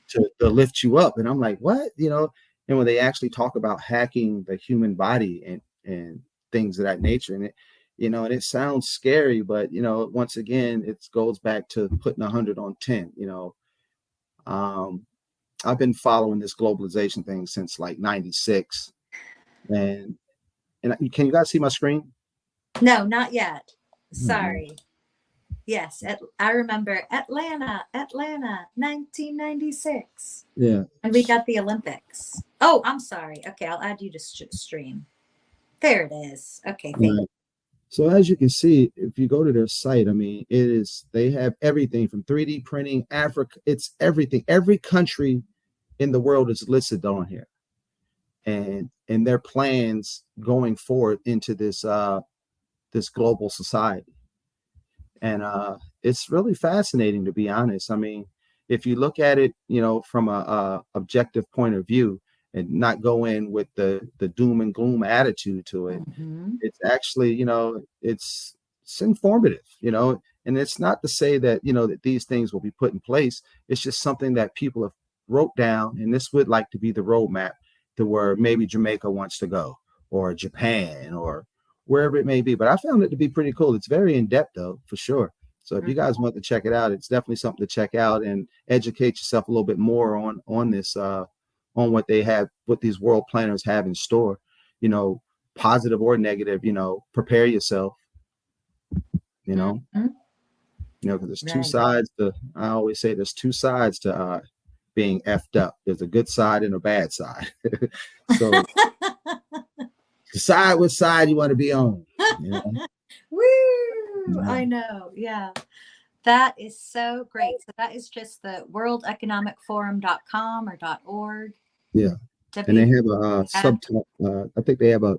to lift you up. And I'm like, what? And when they actually talk about hacking the human body and things of that nature, and it sounds scary, but once again, it goes back to putting 100 on 10. um, I've been following this globalization thing since like '96, and and can you guys see my screen? No, not yet. Oh, man. Sorry. Yes, I remember Atlanta, 1996. Yeah. And we got the Olympics. Oh, I'm sorry. Okay, I'll add you to stream. There it is. Okay, thank you. Right. So as you can see, if you go to their site, I mean, they have everything from 3D printing, Africa, it's everything. Every country in the world is listed on here. And their plans going forward into this global society. And it's really fascinating, to be honest. I mean, if you look at it, from a objective point of view, and not go in with the doom and gloom attitude to it, Mhm. it's actually, it's informative, and it's not to say that, that these things will be put in place. It's just something that people have wrote down, and this would like to be the roadmap to where maybe Jamaica wants to go, or Japan, or wherever it may be. But I found it to be pretty cool. It's very in depth, though, for sure. So if you guys want to check it out, it's definitely something to check out and educate yourself a little bit more on this, on what they have, what these world planners have in store. Positive or negative. Prepare yourself. You know, Mhm. because there's two Right. sides to. I always say there's two sides to being effed up. There's a good side and a bad side. So decide which side you want to be on. You know? Woo! I Mhm. know. Yeah. That is so great. So that is just the worldeconomicforum.com or .org. Yeah, and they have a WEF. subtab. I think they have a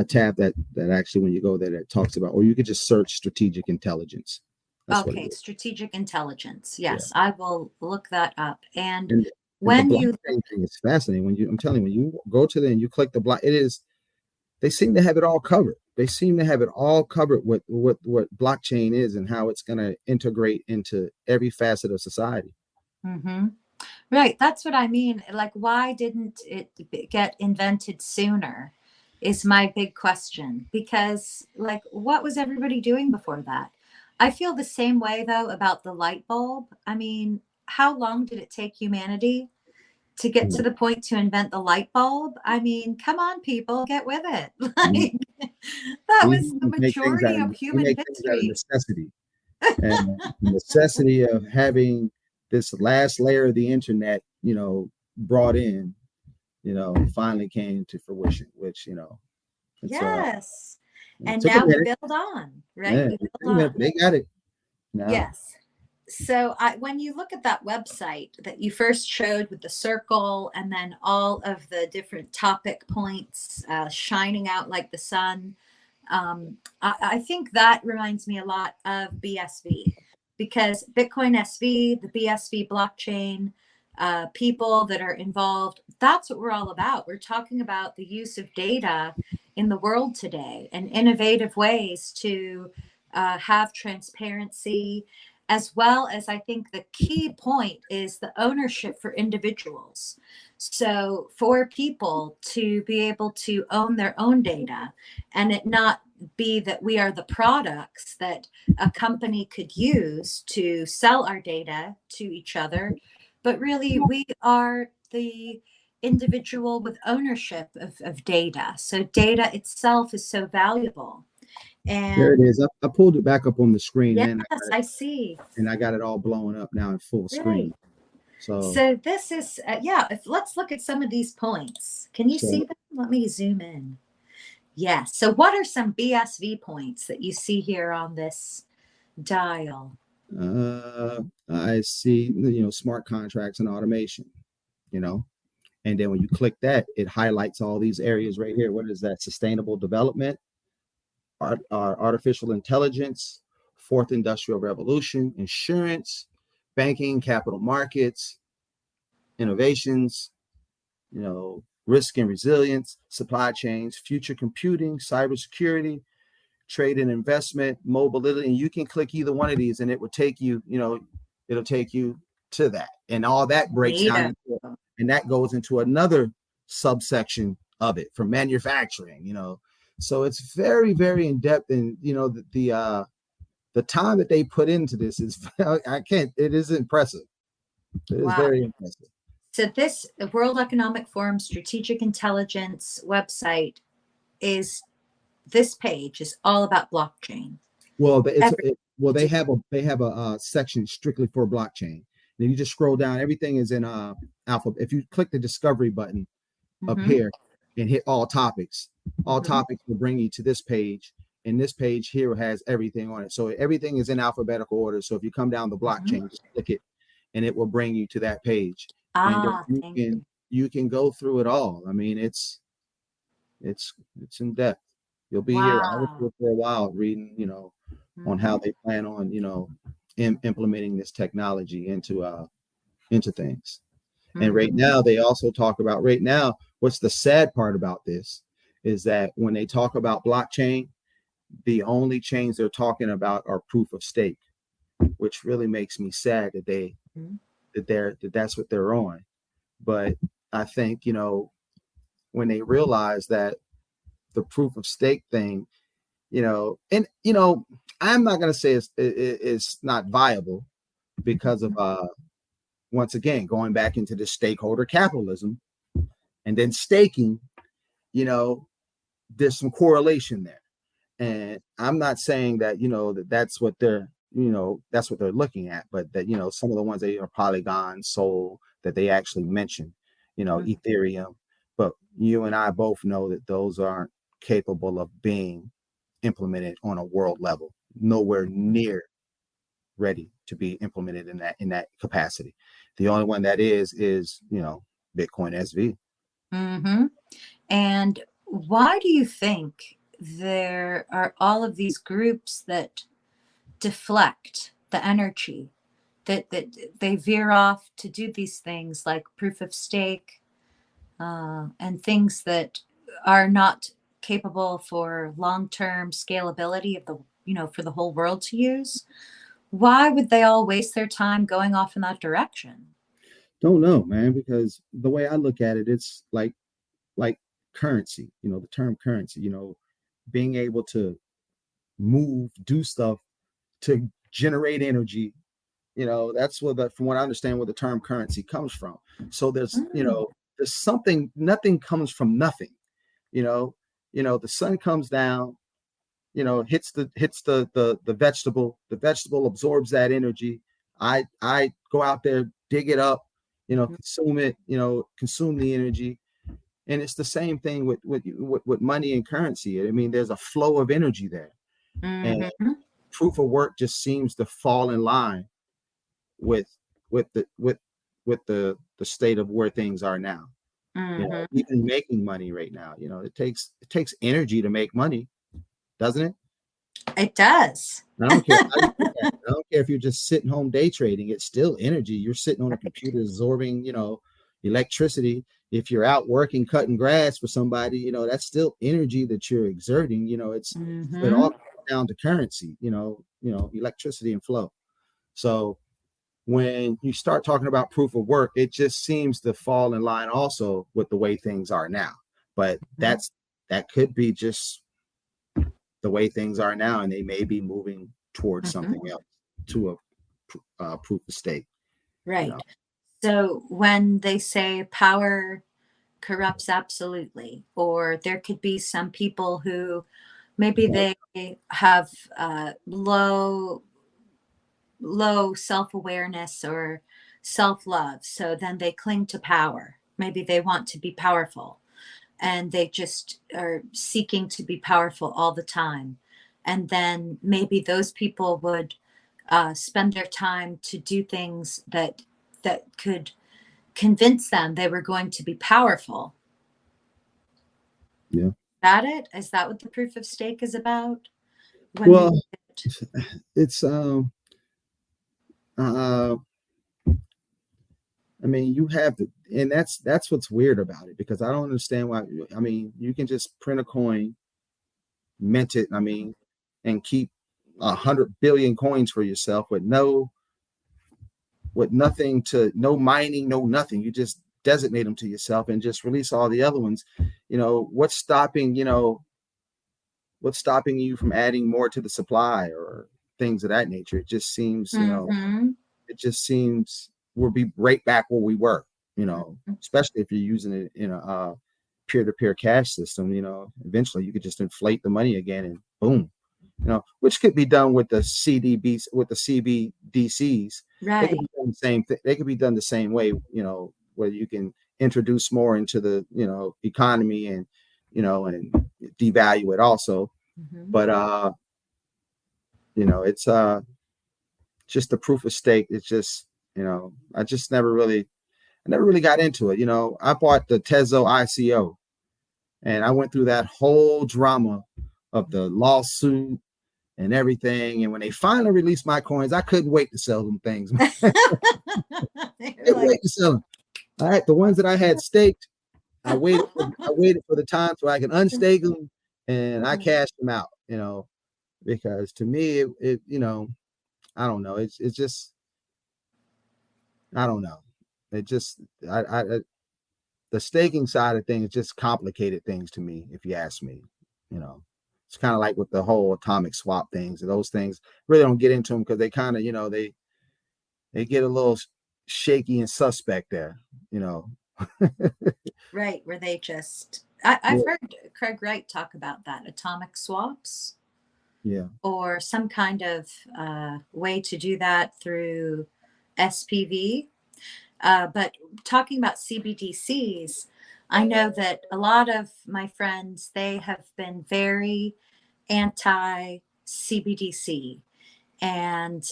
tab that actually, when you go there, that talks about, or you could just search strategic intelligence. That's what it Okay, is. strategic intelligence. Yeah, Yes, I will look that up. And and the when you blockchain thing is fascinating. I'm telling you, when you go to them and you click the block, it is. They seem to have it all covered. They seem to have it all covered what blockchain is and how it's going to integrate into every facet of society. Mhm. Right, that's what I mean. Like, why didn't it get invented sooner? Is my big question. Because, like, what was everybody doing before that? I feel the same way, though, about the light bulb. I mean, how long did it take humanity to get to the point to invent the light bulb? I mean, come on, people, get with it. Mhm. Like, that We was the humans make things out majority of of we human make things out of history. necessity, and the necessity of having this last layer of the internet, brought in, finally came to fruition. Which it's Yes. it And took a now we minute. build on, right? Yeah, We it build took a minute, on. but they got it now. Yes. So when you look at that website that you first showed with the circle and then all of the different topic points shining out like the sun, I think that reminds me a lot of BSV, because Bitcoin SV, the BSV blockchain, people that are involved, that's what we're all about. We're talking about the use of data in the world today and innovative ways to have transparency, as well as, I think the key point is the ownership for individuals. So for people to be able to own their own data and it not be that we are the products that a company could use to sell our data to each other, but really we are the individual with ownership of data. So data itself is so valuable. There it And is. I pulled it back up on the screen, yes, and I see. I got it all blown up now in full Right. screen. So So this is, yeah, if let's look at some of these points. Can you see so them? Let me zoom in. Yes. So what are some BSV points that you see here on this dial? I see, smart contracts and automation, you know, and then when you click that, it highlights all these areas right here. What is that? Sustainable development, artificial intelligence, fourth industrial revolution, insurance, banking, capital markets, innovations, risk and resilience, supply chains, future computing, cybersecurity, trade and investment, mobility, and you can click either one of these and it will take you, it'll take you to that. And all that breaks down Neato. into, and that goes into another subsection of it for manufacturing, So it's very, very in depth. And, the time that they put into this is, it is impressive. It is Wow. very impressive. So this World Economic Forum Strategic Intelligence website is this page is all about blockchain. Well, Everything they to do. have a section strictly for blockchain. Then you just scroll down. Everything is in alpha. If you click the discovery button up Mm-hmm. here and hit all topics Mm-hmm. will bring you to this page. And this page here has everything on it. So everything is in alphabetical order. So if you come down the Mm-hmm. blockchain, just click it and it will bring you to that page. And then Ah, thank you. you can go through it all. I mean, it's it's in depth. You'll be here. I was Wow. here for a while reading, on how Mm-hmm. they plan on, implementing this technology into things. And right Mm-hmm. now, they also talk about right now, what's the sad part about this is that when they talk about blockchain, the only chains they're talking about are proof of stake, which really makes me sad that that's what they're on. But I think, when they realize that the proof of stake thing, and I'm not going to say it's not viable because of once again going back into the stakeholder capitalism and then staking, you know, there's some correlation there. And I'm not saying that, that's what that's what they're looking at, but that, some of the ones that are Polygon, Sol, that they actually mention, Mm-hmm. Ethereum. But you and I both know that those aren't capable of being implemented on a world level, nowhere near ready to be implemented in that capacity. The only one that is, Bitcoin SV. Mm-hmm. And why do you think there are all of these groups that deflect the energy, that they veer off to do these things like proof of stake, and things that are not capable for long-term scalability of the, for the whole world to use? Why would they all waste their time going off in that direction? Don't know, man, because the way I look at it, it's like currency, the term currency, being able to move, do stuff to generate energy. That's from what I understand, where the term currency comes from. So Mm, there's something, nothing comes from nothing. You know, the sun comes down, hits the vegetable. The vegetable absorbs that energy. I go out there, dig it up, consume it, consume the energy. And it's the same thing with money and currency. I mean, there's a flow of energy there. And mm-hmm, proof of work just seems to fall in line with with the with the state of where things are now. mm-hmm. Even making money right now, it takes energy to make money, doesn't it? It does. I don't care how you look at it. I don't care if you're just sitting home day trading, it's still energy. You're sitting on a computer absorbing, electricity. If you're out working, cutting grass for somebody, that's still energy that you're exerting. It all Mm-hmm. comes down to currency, electricity and flow. So when you start talking about proof of work, it just seems to fall in line also with the way things are now. But that could be just the way things are now, and they may be moving towards Mm-hmm. something else to a proof of stake. You know, Right. So when they say power corrupts absolutely, or there could be some people who maybe right? they have low self-awareness or self-love, so then they cling to power. Maybe they want to be powerful and they just are seeking to be powerful all the time, and then maybe those people would spend their time to do things that could convince them they were going to be powerful. Yeah. That it? Is that what the proof of stake is about? When we Well, get, it's uh, I mean, you have to, and that's what's weird about it because I don't understand why. I mean, you can just print a coin, mint it. I mean, and keep 100 billion coins for yourself with nothing to no mining, no nothing. You just designate them to yourself and just release all the other ones. What's stopping, what's stopping you from adding more to the supply or things of that nature? It just seems, mm-hmm, we'll be right back where we were, mm-hmm, especially if you're using it in a peer-to-peer cash system, eventually you could just inflate the money again and boom, which could be done with the CDBs, with the CBDCs. They could Right. be done the same thing. They could be done the same way, where you can introduce more into the, economy and, and devalue it also. Mm-hmm. But, it's just the proof of stake. It's just, I just never really got into it. I bought the Tezo ICO and I went through that whole drama of the lawsuit and everything. And when they finally released my coins, I couldn't wait to sell them things. You're Couldn't like, wait to sell them. All right, the ones that I had staked, I waited for the time so I can unstake them, and I cashed them out. Because to me, I don't know. It's just, I don't know. It just, the staking side of things just complicated things to me, if you ask me. You know, it's kind of like with the whole atomic swap things, and those things really don't get into them because they kind of, they get a little shaky and suspect there. You know. right, where they just, Yeah. I've heard Craig Wright talk about that, atomic swaps, Yeah. or some kind of way to do that through SPV. But talking about CBDCs, I know that a lot of my friends, they have been very anti CBDC. And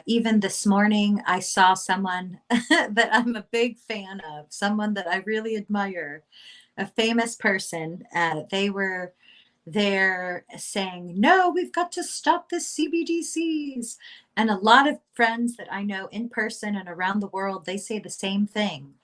even this morning, I saw someone that I'm a big fan of, someone that I really admire, a famous person. They were there saying, no, we've got to stop the CBDCs. And a lot of friends that I know in person and around the world, they say the same thing.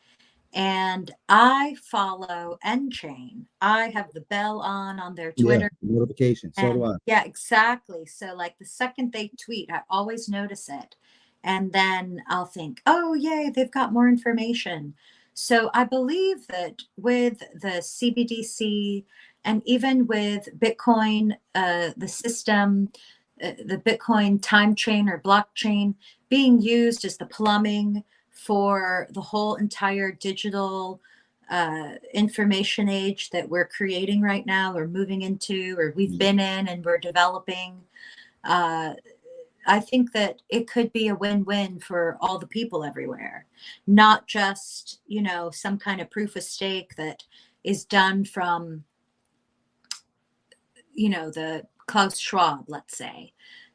And I follow nChain. I have the bell on their Yeah. Twitter. Notification. So do And I. yeah, exactly. So like the second they tweet, I always notice it. And then I'll think, oh, yay, they've got more information. So I believe that with the CBDC and even with Bitcoin, the system, the Bitcoin time chain or blockchain being used as the plumbing for the whole entire digital information age that we're creating right now, or moving into, or we've been in and we're developing. Uh, I think that it could be a win-win for all the people everywhere, not just, some kind of proof of stake that is done from, the Klaus Schwab, let's say.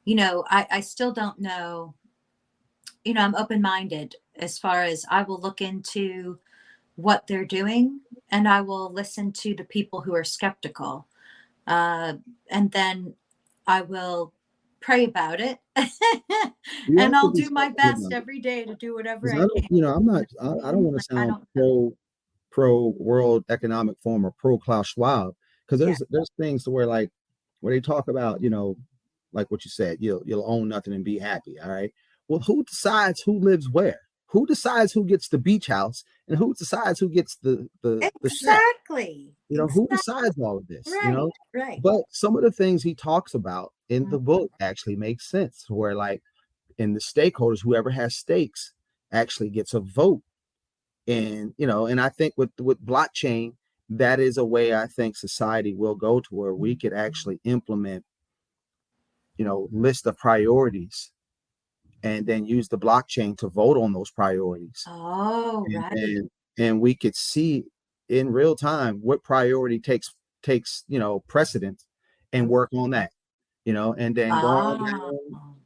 I still don't know, I'm open-minded as far as I will look into what they're doing, and I will listen to the people who are skeptical. Uh, and then I will pray about it. You And have to I'll be do my skeptical best about it every day to do whatever because I I don't, can. I'm not. I don't want to Like, I sound don't know. pro World Economic Forum or pro Klaus Schwab because Yeah, there's things to where they talk about, like what you said, you'll own nothing and be happy. All right. Well, who decides who lives where? Who decides who gets the beach house and who decides who gets the shack? exactly. Who Exactly. decides all of this? Right. Right. But some of the things he talks about in the book actually make sense. Where like in the stakeholders, whoever has stakes actually gets a vote. And and I think with blockchain, that is a way I think society will go to where we could actually implement, list of priorities and then use the blockchain to vote on those priorities. Oh, And right. and we could see in real time what priority takes precedence and work on that, and then Ah,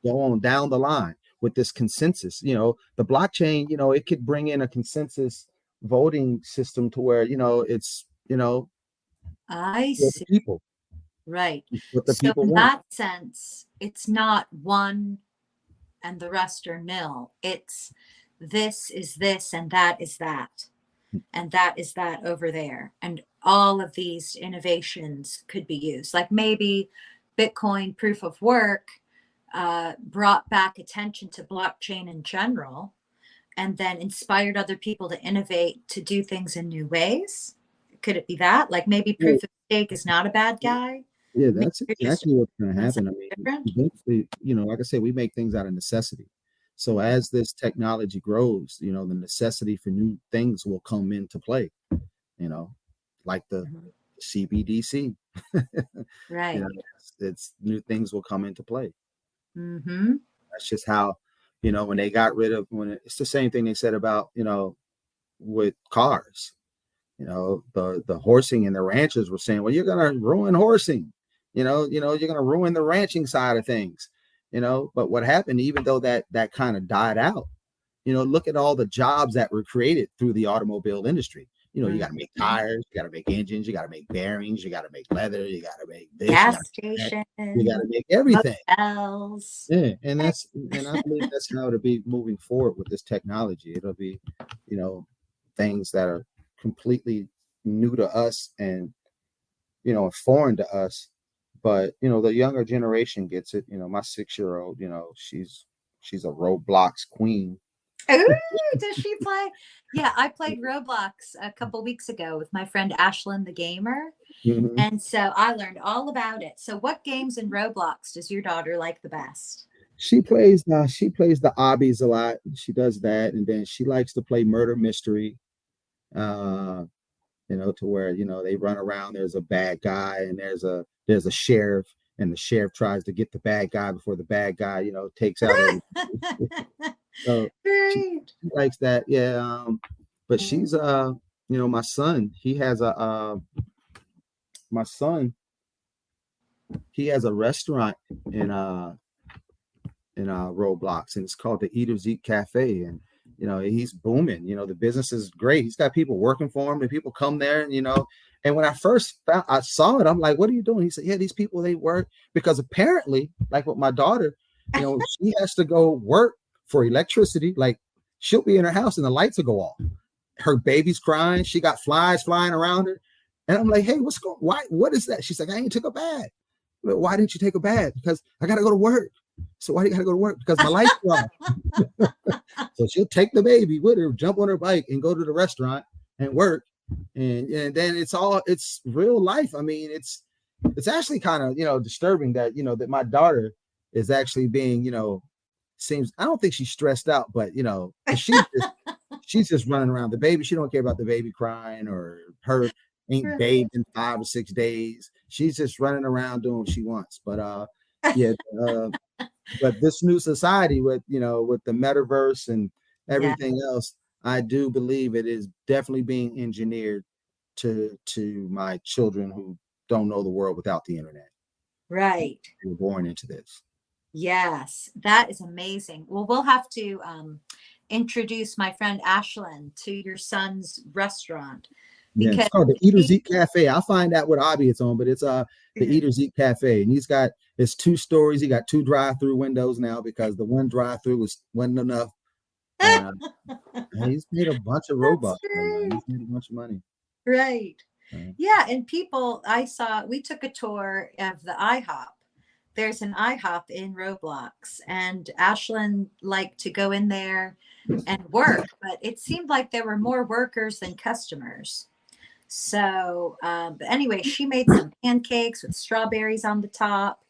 go on down the line with this consensus. The blockchain, it could bring in a consensus voting system to where it's I what the see. people Right. what the So people in want. that sense, it's not one and the rest are nil. It's this is this and that is that. And that is that over there. And all of these innovations could be used. Like maybe Bitcoin proof of work brought back attention to blockchain in general and then inspired other people to innovate to do things in new ways. Could it be that? Like maybe Well, proof of stake is not a bad guy. yeah, Maybe that's you're just exactly what's going to doing happen. something I mean, different. eventually, like I said, we make things out of necessity. So as this technology grows, the necessity for new things will come into play, you know. like the Mhm. CBDC. You know, Right. it's new things will come into play. Mm-hmm. That's just how, when they got rid of it's the same thing they said about, with cars. The horsing and the ranchers were saying, well, you're gonna ruin horsing. You're gonna ruin the ranching side of things. But what happened, even though that kind of died out, look at all the jobs that were created through the automobile industry. You got to make Mm-hmm. tires, you got to make engines, you got to make bearings, you got to make leather, you got to make this, you got Gas to make that, you got station, to make everything. motels. Yeah, and I believe that's how it'll be moving forward with this technology. It'll be, things that are completely new to us and foreign to us. But the younger generation gets it. My 6-year-old, she's a Roblox queen. Ooh, does she play? Yeah, I played Roblox a couple weeks ago with my friend Ashlyn the gamer. Mhm. And so I learned all about it. So what games in Roblox does your daughter like the best? She plays the obbies a lot. She does that, and then she likes to play murder mystery. Uh, to where they run around. There's a bad guy, and there's a sheriff, and the sheriff tries to get the bad guy before the bad guy takes out everything. So Great. she likes that, yeah. But she's my son. My son. He has a restaurant in Roblox, and it's called the Eaters Eat Cafe, and he's booming. The business is great. He's got people working for him, and people come there, and when I saw it, I'm like, what are you doing? He said, yeah, these people, they work because apparently, like with my daughter, she has to go work for electricity. Like, she'll be in her house and the lights will go off. Her baby's crying. She got flies flying around her, and I'm like, hey, what is that? She's like, I ain't took a bath. Why didn't you take a bath? Because I got to go to work. So why do you got to go to work? Because my lights are off. So she'll take the baby with her, jump on her bike, and go to the restaurant and work. And then it's real life. I mean, it's actually kind of disturbing that that my daughter is actually being seems, I don't think she's stressed out, but because she's just running around the baby. She don't care about the baby crying or her ain't bathed in 5 or 6 days. She's just running around doing what she wants. But yeah, but this new society with the metaverse and Yeah, everything else, I do believe it is definitely being engineered to my children who don't know the world without the internet. right. They were born into this. Yes, that is amazing. Well, we'll have to introduce my friend Ashlyn to your son's restaurant Yeah, because it's called the Eaters she, Eat Cafe. I'll find out what hobby it's on, but it's the Eaters Eat Cafe, and it's 2 stories. He got 2 drive-through windows now because the one drive-through wasn't enough, and he's made a bunch of that's robots. Man. great. He's made a bunch of money. Right. Uh, Yeah, and people I saw, we took a tour of the IHOP. There's an IHOP in Roblox, and Ashlyn liked to go in there and work, but it seemed like there were more workers than customers. So, but anyway, she made some pancakes with strawberries on the top,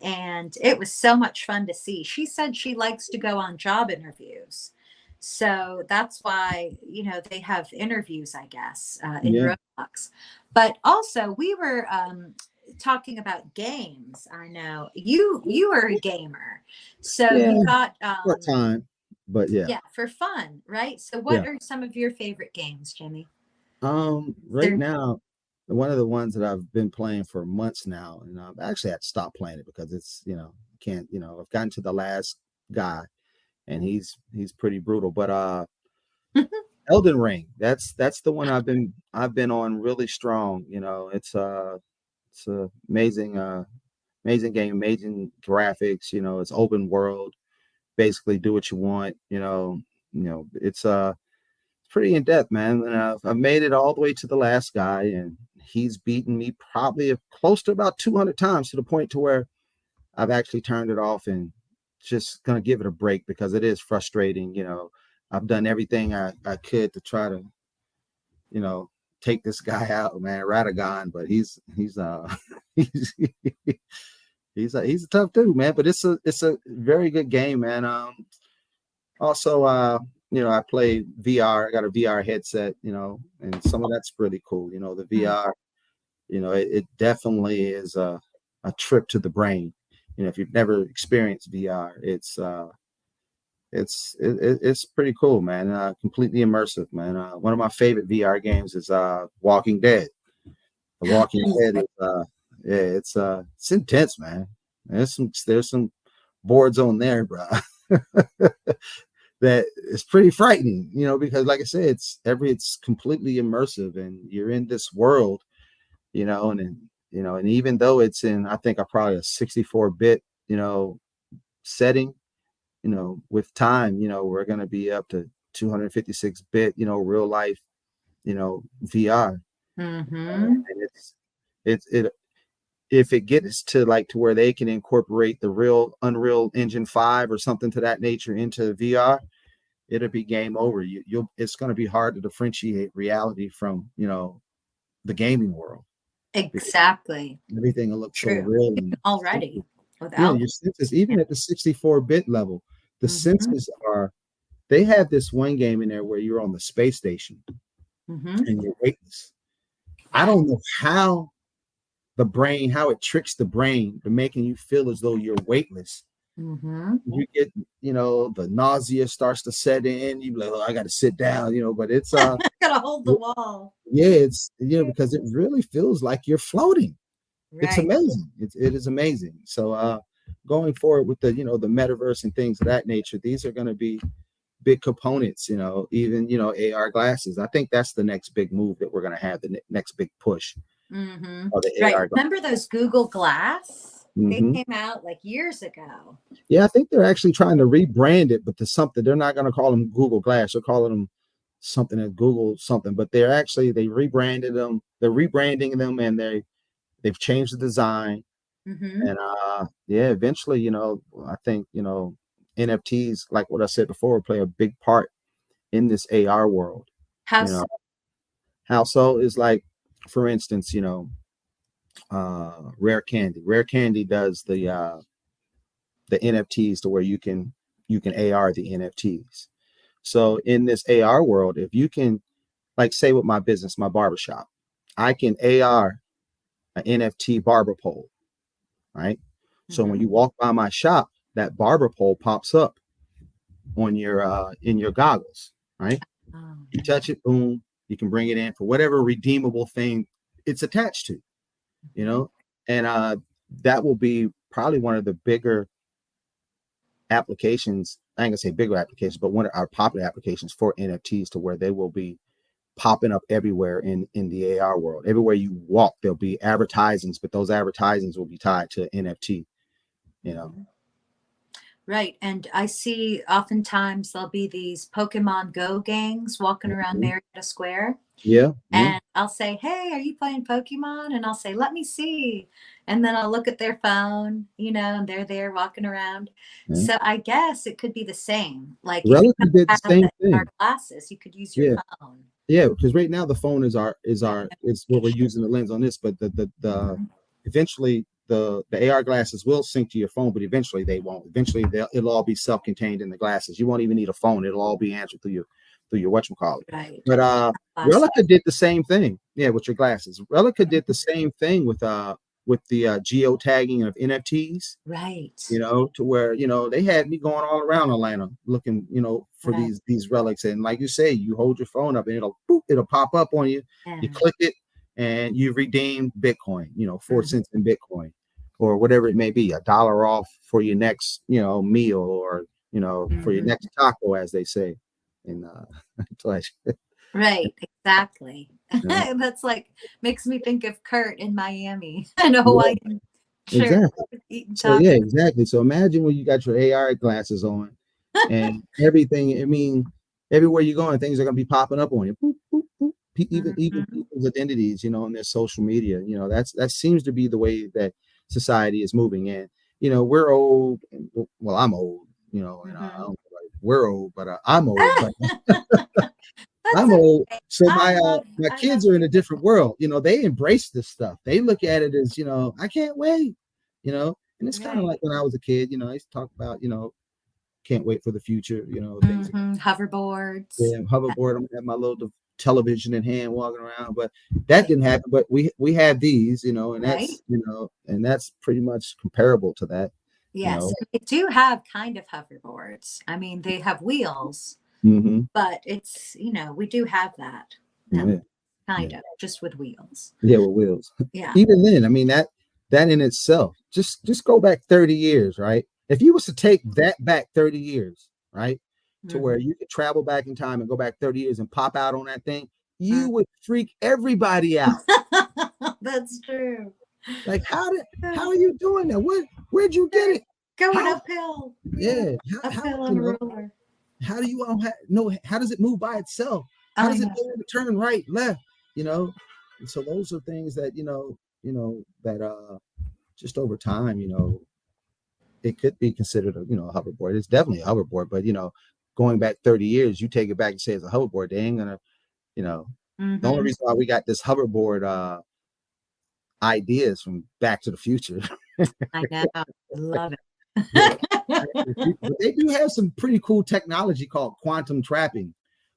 and it was so much fun to see. She said she likes to go on job interviews. So that's why, they have interviews, I guess, in yeah, Roblox. But also, we were talking about games. I know you are a gamer. So yeah, you got, part time, but yeah, yeah, for fun, right? So what yeah. are some of your favorite games, Jimmy? Right There, now, one of the ones that I've been playing for months now, and I've actually had to stop playing it because it's can't I've gotten to the last guy, and he's pretty brutal. But Elden Ring, that's the one I've been on really strong. It's a amazing game, amazing graphics. It's open world, basically do what you want. It's pretty in depth, man. And I've made it all the way to the last guy, and he's beaten me probably close to about 200 times to the point to where I've actually turned it off and just gonna give it a break because it is frustrating. I've done everything I could to try to, you know, take this guy out, man, Radagon, but he's he's he's a tough dude, man. But it's a very good game, man. Also, I play VR. I got a VR headset, and some of that's really cool. The VR, it definitely is a trip to the brain. If you've never experienced VR, it's pretty cool, man. Completely immersive, man. One of my favorite VR games is Walking Dead. The Walking Dead is yeah, it's intense, man. There's some boards on there, bro. That is pretty frightening, because like I said, it's completely immersive and you're in this world, and even though it's in, I think, probably a 64-bit, setting, with time, we're going to be up to 256-bit, real life, VR. And it if it gets to where they can incorporate the real Unreal Engine 5 or something to that nature into VR, it'll be game over. It's going to be hard to differentiate reality from, the gaming world. Exactly. Everything will look so True. real and Already your without. senses, even at the 64-bit level, the senses they have this one game in there where you're on the space station and you're weightless. I don't know how it tricks the brain to making you feel as though you're weightless. You get, the nausea starts to set in. You be like, oh, I got to sit down, but it's gotta hold the wall. Yeah, it's because it really feels like you're floating. Right. It's amazing. It is amazing. So going forward with the the metaverse and things of that nature, these are going to be big components. Even AR glasses. I think that's the next big move that we're going to have. The next big push. Right. AR remember those Google Glass? They came out like years ago. Yeah, I think they're actually trying to rebrand it, but to something. They're not going to call them Google Glass. They're calling them something at Google something. But they rebranded them. They're rebranding them, and they've changed the design. And eventually, I think NFTs, like what I said before, play a big part in this AR world. How so? How so is like, for instance, Rare Candy. Rare Candy does the NFTs to where you can AR the NFTs. So in this AR world, if you can, like, say with my business, my barbershop, I can AR an NFT barber pole, right? So when you walk by my shop, that barber pole pops up on your in your goggles, right? You touch it, boom, you can bring it in for whatever redeemable thing it's attached to, and that will be probably one of the bigger applications. I ain't gonna say bigger applications, but one of our popular applications for NFTs, to where they will be popping up everywhere in the AR world. Everywhere you walk, there'll be advertisements, but those advertisements will be tied to NFT, Right. And I see oftentimes there'll be these Pokemon Go gangs walking around Marietta Square. Yeah. And I'll say, hey, are you playing Pokemon? And I'll say, let me see. And then I'll look at their phone, and they're there walking around. So I guess it could be the same. Like, if you Relic did the same thing. Our glasses, you could use your phone. Yeah, because right now the phone is what we're using the lens on this, but the eventually the AR glasses will sync to your phone, but eventually they won't. Eventually it'll all be self-contained in the glasses. You won't even need a phone. It'll all be answered through your whatchamacallit. Right. But Relica did the same thing. Yeah, with your glasses. Relica did the same thing with the geotagging of NFTs. Right. To where, they had me going all around Atlanta looking, for these relics. And like you say, you hold your phone up and it'll pop up on you. You click it and you redeem Bitcoin, 4 cents in Bitcoin, or whatever it may be, $1 off for your next, meal, or, for your next taco, as they say in Right, exactly. That's like, makes me think of Kurt in Miami and a Hawaiian shirt. Exactly. So exactly. So imagine when you got your AR glasses on and everything. I mean, everywhere you go, and things are going to be popping up on you. Boop, boop, boop. Even people's identities, on their social media. That seems to be the way that society is moving. And we're old. Well, I'm old. And I don't know, like, we're old, but I'm old. But I'm old, so my kids are in a different world. They embrace this stuff. They look at it as, I can't wait. And it's kind of like when I was a kid. I used to talk about, can't wait for the future. Things. Hoverboards. Yeah, hoverboard. I'm at my little television in hand, walking around. But that didn't happen. But we have these, and Right? that's pretty much comparable to that. Yes, and they do have kind of hoverboards. I mean, they have wheels, Mm-hmm. but it's, we do have that. No, Yeah. kind of, just with wheels. Yeah, with wheels. Yeah. Even then, I mean that in itself, just go back 30 years, right? If you was to take that back 30 years, right, to where you could travel back in time and go back 30 years and pop out on that thing, you would freak everybody out. That's true. Like, how are you doing that? Where'd you get it? Going uphill. Yeah. Uphill on a roller. How do you all know? How does it move by itself? How does it know to turn right, left? And so those are things that that just over time, it could be considered a hoverboard. It's definitely a hoverboard, but going back 30 years, you take it back and say it's a hoverboard, they ain't gonna, the only reason why we got this hoverboard ideas from Back to the Future. I know, I love it. But they do have some pretty cool technology called quantum trapping,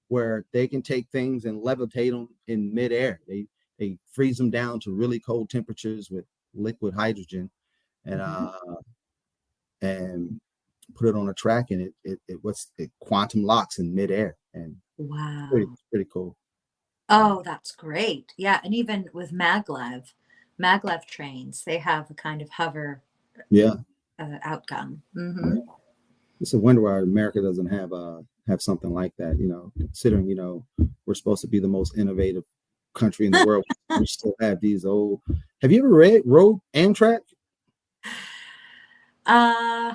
where they can take things and levitate them in midair. They freeze them down to really cold temperatures with liquid hydrogen, and and put it on a track, and it quantum locks in midair, and wow, pretty cool. Oh, that's great. Yeah, and even with maglev trains, they have a kind of hover outcome. Mm-hmm. Yeah. It's a wonder why America doesn't have something like that, considering we're supposed to be the most innovative country in the world. We still have these old. Have you ever rode Amtrak? I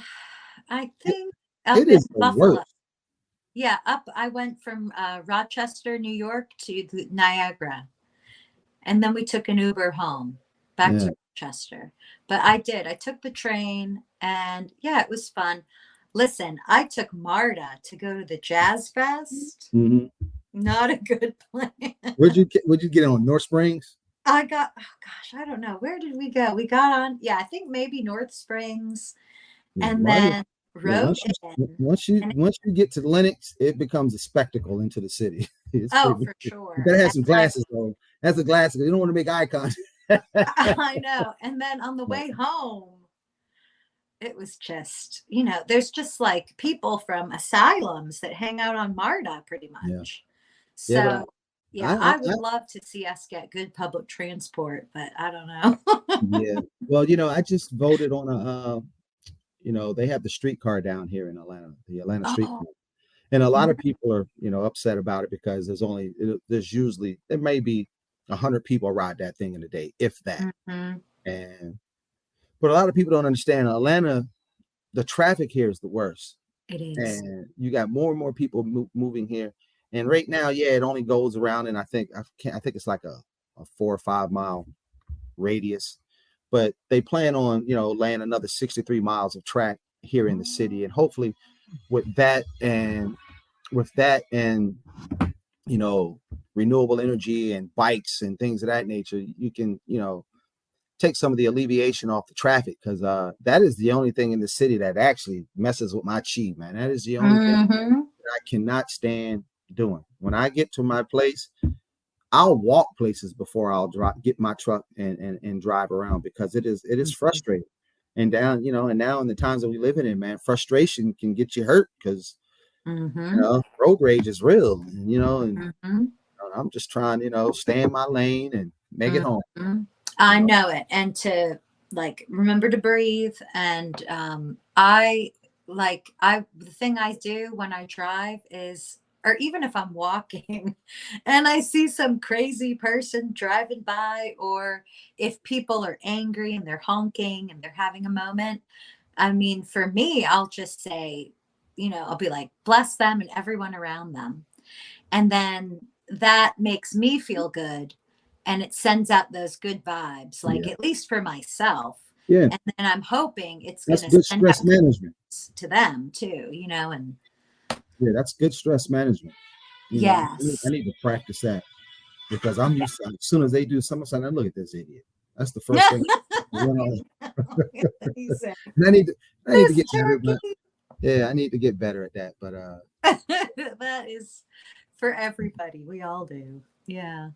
think it is the Buffalo. worst. Yeah, I went from Rochester, New York to Niagara, and then we took an Uber home back to Rochester. But I took the train, and it was fun. Listen, I took Marta to go to the Jazz Fest. Mm-hmm. Not a good plan. Would you get on North Springs? I don't know. Where did we go? We got on, I think maybe North Springs, and then rode once you get to Lenox, it becomes a spectacle into the city. For sure. You better have some glasses though. That's the glasses. You don't want to make eye contact. I know. And then on the way home, it was just, there's just like people from asylums that hang out on Marta pretty much. So I would love to see us get good public transport, but I don't know. Yeah. Well, I just voted on they have the streetcar down here in Atlanta, the Atlanta streetcar. And a lot of people are, upset about it because there may be 100 people ride that thing in a day, if that. But a lot of people don't understand Atlanta, the traffic here is the worst. It is. And you got more and more people moving here. And right now, it only goes around, and I think it's like a 4 or 5 mile radius. But they plan on, laying another 63 miles of track here in the city. And hopefully with that and renewable energy and bikes and things of that nature, you can, take some of the alleviation off the traffic, because that is the only thing in the city that actually messes with my chi, man. That is the only thing that I cannot stand doing. When I get to my place, I'll walk places before I'll get my truck and drive around, because it is frustrating. And now in the times that we live in, man, frustration can get you hurt, because road rage is real. And I'm just trying, stay in my lane and make it home. I know it. And to remember to breathe. And the thing I do when I drive is, or even if I'm walking and I see some crazy person driving by, or if people are angry and they're honking and they're having a moment, I mean, for me, I'll just say, I'll be like, bless them and everyone around them. And then that makes me feel good. And it sends out those good vibes, at least for myself. Yeah. And then I'm hoping it's going to send stress management to them too, and that's good stress management. Yes. I need to practice that, because I'm used to, as soon as they do something, I look at this idiot. That's the first thing. I need to get better. Yeah, I need to get better at that. But That is for everybody. We all do. Yeah.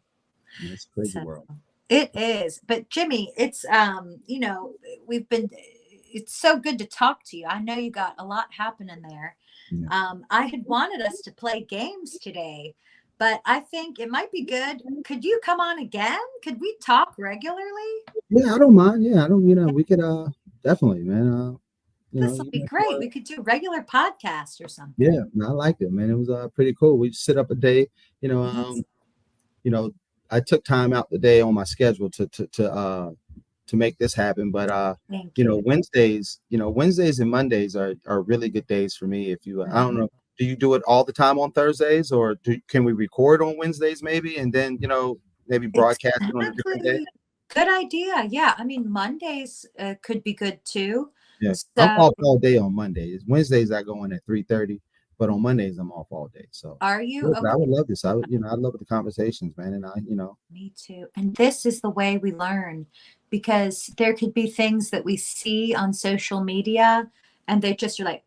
it's a crazy So world. it is. But Jimmy, it's we've been it's so good to talk to you. I know you got a lot happening there. Yeah. I had wanted us to play games today, but I think it might be good. Could you come on again? Could we talk regularly? Yeah, I don't mind. Yeah, I don't. We could definitely, man. This will You be might great. We could do a regular podcast or yeah, something. no, I liked it, man. It was pretty cool. We set up a day. You know, Yes. you know, I took time out the day on my schedule to make this happen. But Thank you. Wednesdays and Mondays are really good days for me. If you, I don't Mhm. know, do you do it all the time on Thursdays, or can we record on Wednesdays maybe, and then maybe broadcast it on a different day? Exactly. Good idea. Yeah. I mean, Mondays could be good too. Yeah, I'm So, off all day on Mondays. Wednesdays I go in at 3:30, but on Mondays I'm off all day. So, are you yeah, but I okay? would love this. I love the conversations, man. And Me too. And this is the way we learn because there could be things that we see on social media and they just are like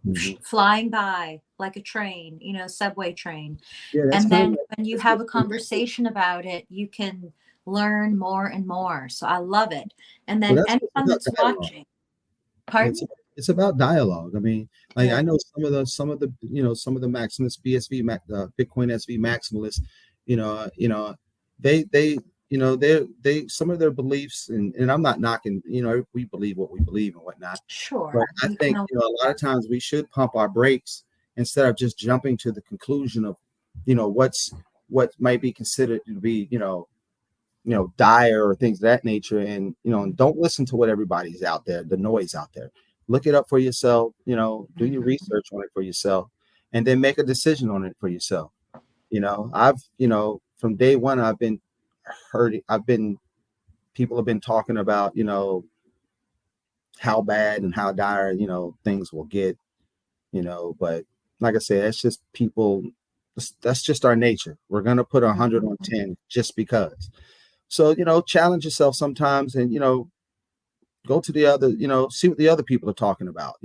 mhm. flying by like a train, subway train. Yeah, that's And kind of then like when you it's have just a conversation about it, you can learn more and more. So I love it. And well, then that's what it's anyone about that's dialogue. watching, It's pardon? it's about dialogue. I mean, like It, I know some of the some of the maximalists, Bitcoin SV maximalists, they they some of their beliefs, and I'm not knocking. We believe what we believe and whatnot. But sure. I You can think always a lot of times we should pump our brakes instead of just jumping to the conclusion of what might be considered to be dire or things of that nature, and and don't listen to what everybody's out there, the noise out there. Look it up for yourself, do your Mhm. research on it for yourself, and then make a decision on it for yourself. I've from day one I've been people have been talking about how bad and how dire things will get, but like I said, that's just people. That's just our nature. We're gonna put 100 on Mhm. 10 just because. So, challenge yourself sometimes, and, go to the other, see what the other people are talking about.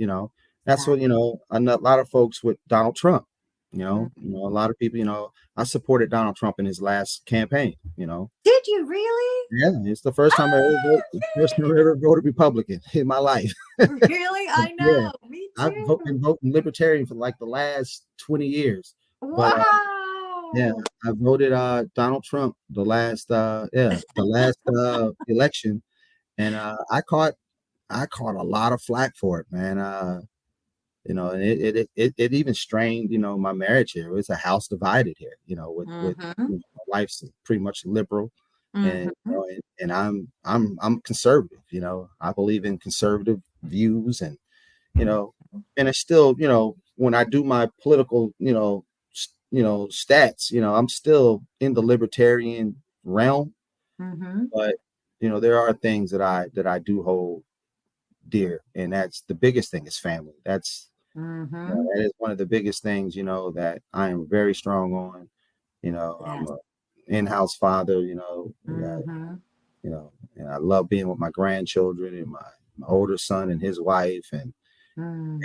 That's what, Exactly. a lot of folks with Donald Trump, a Mhm. lot of people, I supported Donald Trump in his last campaign, Did you really? yeah, it's the first time I ever voted, first time I ever voted Republican in my life. Really? I Yeah. know. Me I've too. been voting libertarian for like the last 20 years. But yeah, Wow. I voted Donald Trump the last election, and I caught a lot of flack for it, man. And it even strained, my marriage here. It's a house divided here, with Mhm. my wife's pretty much liberal, and Mhm. I'm conservative. I believe in conservative views, and you know, and it's still, when I do my political, stats, I'm still in the libertarian realm, Mhm. but there are things that I do hold dear, and that's the biggest thing is family. Mhm. That is one of the biggest things, that I am very strong on. I'm Yes. a in-house father, we got, Mhm. and I love being with my grandchildren and my older son and his wife, Mm.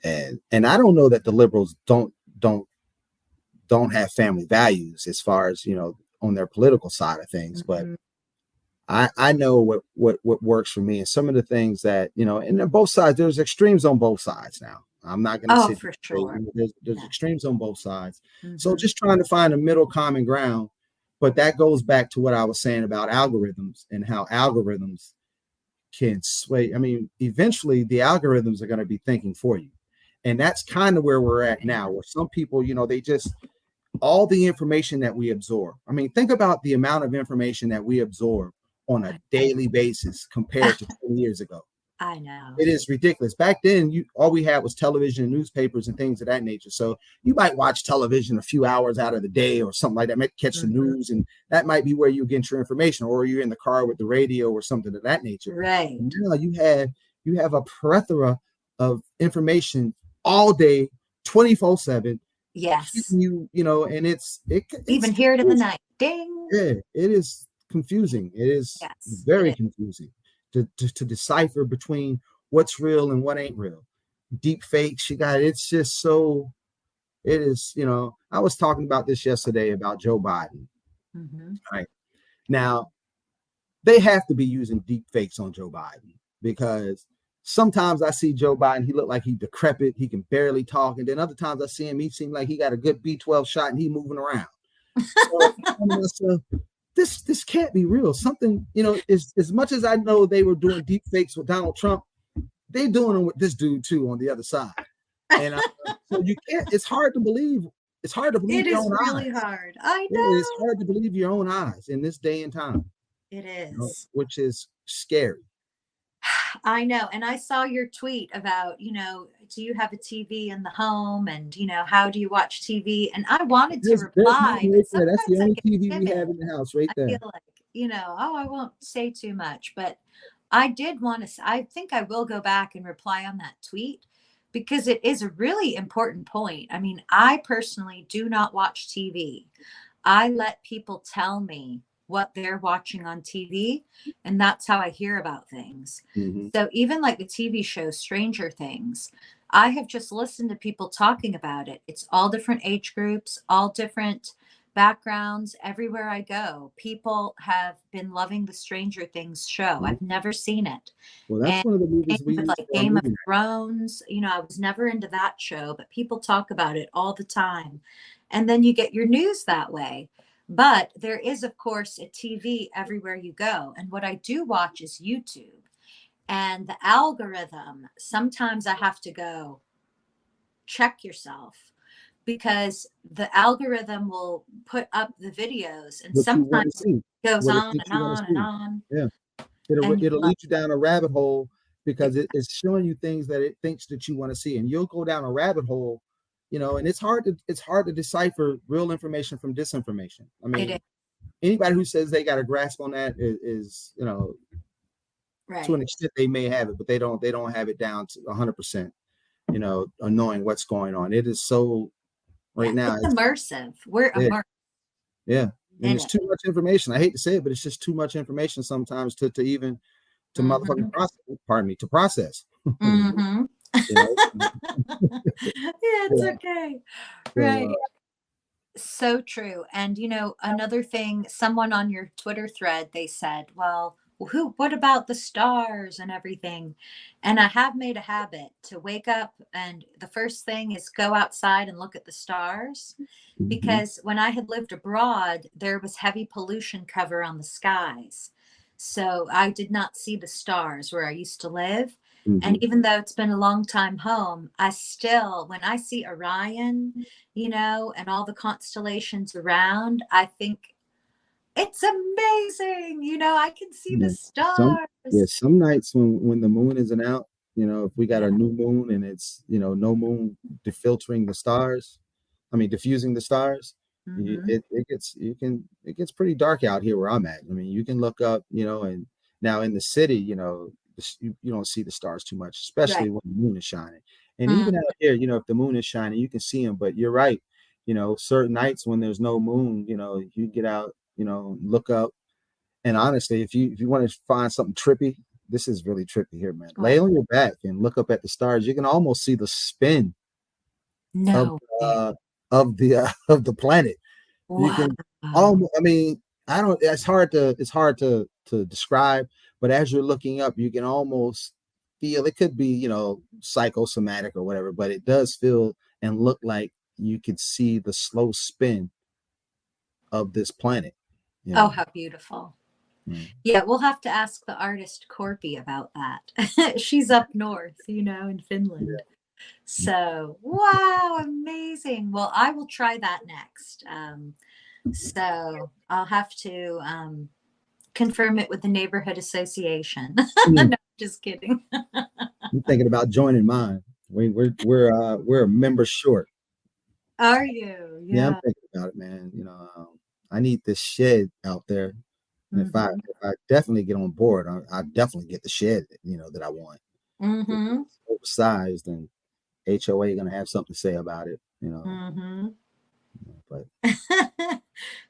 and I don't know that the liberals don't don't have family values as far as on their political side of things, but Mhm. I know what works for me, and some of the things that and on both sides, there's extremes on both sides. Now I'm not going to Oh, sit for here and sure. say, there's Yeah. extremes on both sides, so Mhm. just trying to find a middle common ground. But that goes back to what I was saying about algorithms and how algorithms can sway. I mean, eventually the algorithms are going to be thinking for you. And that's kind of where we're at now, where some people, they just all the information that we absorb. I mean, think about the amount of information that we absorb on a I know. daily basis compared to 20 years ago. I know. It is ridiculous. Back then, all we had was television and newspapers and things of that nature. So you might watch television a few hours out of the day or something like that, might catch the Mhm. news, and that might be where you get your information, or you're in the car with the radio or something of that nature. Right. Now you have a plethora of information all day, 24/7, Yes. hitting and it's Even hear it in the confusing. night. Ding. Yeah, it is confusing. It is Yes, it very is. confusing to decipher between what's real and what ain't real. deep fakes. It's just so, it is, I was talking about this yesterday about Joe Biden. Mm-hmm. Right. Now, they have to be using deep fakes on Joe Biden because sometimes I see Joe Biden, he look like he decrepit, he can barely talk. And then other times I see him, he seems like he got a good B12 shot and he moving around. So I'm telling myself, this can't be real. Something, as much as I know they were doing deep fakes with Donald Trump, they're doing them with this dude too on the other side. And so you can't, it's hard to believe. It's hard to believe It your is own really eyes. hard. I It's know. hard to believe your own eyes in this day and time, It is. which is scary. I know. And I saw your tweet about, do you have a TV in the home? And, how do you watch TV? And I wanted to There's mine reply, right but there. That's the sometimes I only get TV we have timid. in the house right I feel there. like, oh, I won't say too much. But I did want to, I think I will go back and reply on that tweet because it is a really important point. I mean, I personally do not watch TV. I let people tell me what they're watching on TV, and that's how I hear about things. Mm-hmm. So even like the TV show Stranger Things, I have just listened to people talking about it. It's all different age groups, all different backgrounds. Everywhere I go, people have been loving the Stranger Things show. Mm-hmm. I've never seen it. Well, that's And one of the same movies we with use like for our Game of movie. Thrones, I was never into that show, but people talk about it all the time. And then you get your news that way. But there is, of course, a TV everywhere you go. And what I do watch is YouTube. And the algorithm, sometimes I have to go check yourself because the algorithm will put up the videos and What you want to sometimes see, it goes what it on thinks and you want to on and see. on. Yeah, it'll And it'll you're like, lead you down a rabbit hole because it's showing you things that it thinks that you want to see, and you'll go down a rabbit hole, and it's hard to decipher real information from disinformation. I it is mean, anybody who says they got a grasp on that is to right. an extent they may have it, but they don't have it down to 100%. Knowing what's going on. It is so Yeah. right now. It's immersive. We're Yeah, immersed yeah, and in it's it. too much information. I hate to say it, but it's just too much information sometimes to even to motherfucking Mm-hmm. process. Pardon me, to process. Mm-hmm. you know. Yeah, it's Yeah. okay. So Right. So true. And another thing, someone on your Twitter thread, they said, well, what about the stars and everything? And I have made a habit to wake up and the first thing is go outside and look at the stars. mhm, Because when I had lived abroad, there was heavy pollution cover on the skies. So I did not see the stars where I used to live. And mhm. even though it's been a long time home, I still, when I see Orion, and all the constellations around, I think it's amazing. I can see the Yeah. Some yeah, stars. some nights when the moon isn't out, if we got Yeah. a new moon and it's no moon defiltering the stars, I mean diffusing the stars, Hmm. it gets pretty dark out here where I'm at. I mean, you can look up, and now in the city, you don't see the stars too much, Right. especially when the moon is shining. And Mm, even out here, if the moon is shining, you can see them. But you're right, certain nights when there's no moon, you get out, look up. And honestly, if you want to find something trippy, this is really trippy here, man. Lay what? on your back and look up at the stars. You can almost see the spin of No way. of the planet. You Wow. can almost, I mean, I don't. It's hard to describe, but as you're looking up, you can almost feel it could be psychosomatic or whatever, but it does feel and look like you could see the slow spin of this planet. You Oh, know. how beautiful. Mm. Yeah, we'll have to ask the artist Corpy about that. She's up north, in Finland. So, wow, amazing. Well, I will try that next. So I'll have to confirm it with the neighborhood association. Mm. No, just kidding. I'm thinking about joining mine. We're a member short. Are you? Yeah, I'm Yeah. thinking about it, man. I need this shed out there, and if I Mm-hmm. if I definitely get on board, I definitely get the shed, that I want. If Mm-hmm. it's oversized, and HOA gonna have something to say about it. Mm-hmm. But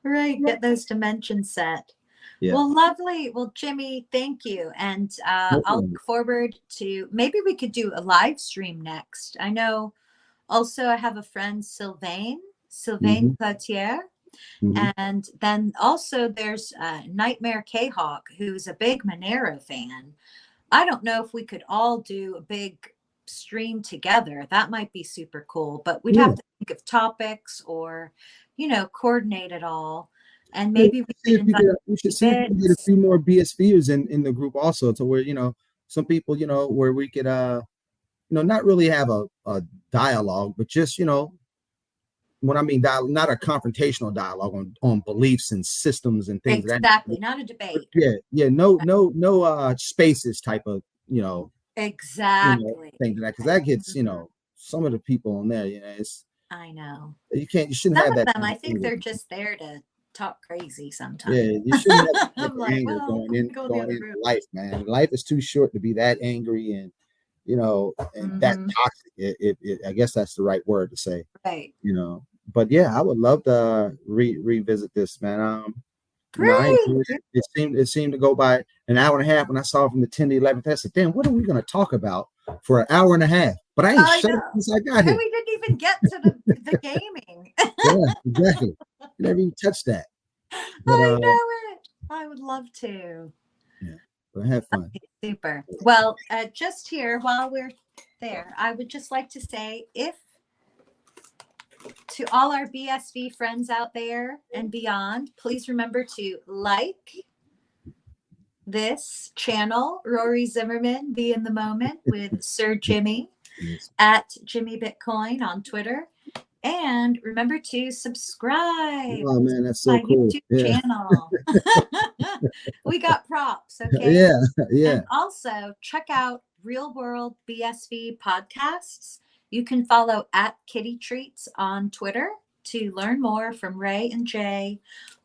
Right. Get those dimensions set. Yeah. Well, lovely. Well, Jimmy, thank you. And No I'll problem. look forward to, maybe we could do a live stream next. I know also I have a friend, Sylvain Hmm. Cloutier. Hmm. And then also there's Nightmare K-Hawk, who's a big Monero fan. I don't know if we could all do a big stream together. That might be super cool, but we'd Yeah. have to think of topics or, coordinate it all. And Yeah, maybe we could invite we should see if we can get a bits. few more BSVers in the group also, to where, some people, where we could, not really have a dialogue, but just, what I mean, not a confrontational dialogue on beliefs and systems and things of that. Exactly. Not a debate. Yeah, yeah, no spaces type of, Exactly. things like that, because that gets, some of the people on there, it's, I know. you shouldn't Some have of that them, type I of think anger. they're just there to talk crazy Yeah, sometimes. you shouldn't have that type I'm of like, anger well, let me go to the going other into room. life, man. Life is too short to be that angry and, and that Mm-hmm. toxic. I guess that's the right word to say, Right. But yeah, I would love to revisit this, man. I Great. enjoyed it. It seemed to go by an hour and a half when I saw it from the 10 to 11. I said, damn, what are we going to talk about for an hour and a half? But I ain't I shut up know. since I got And here. we didn't even get to the gaming. Yeah, exactly. Never even touched that. But I know it. I would love to. yeah, but I had fun. Okay, super. Well, just here while we're there, I would just like to say, if to all our BSV friends out there and beyond, please remember to like this channel, Rory Zimmerman, Be in the Moment with Sir Jimmy Yes. at Jimmy Bitcoin on Twitter. And remember to subscribe Oh to man, that's so my cool. YouTube Yeah, channel. We got props, okay? yeah, yeah. And also check out Real World BSV podcasts. You can follow at Kitty Treats on Twitter to learn more from Ray and Jay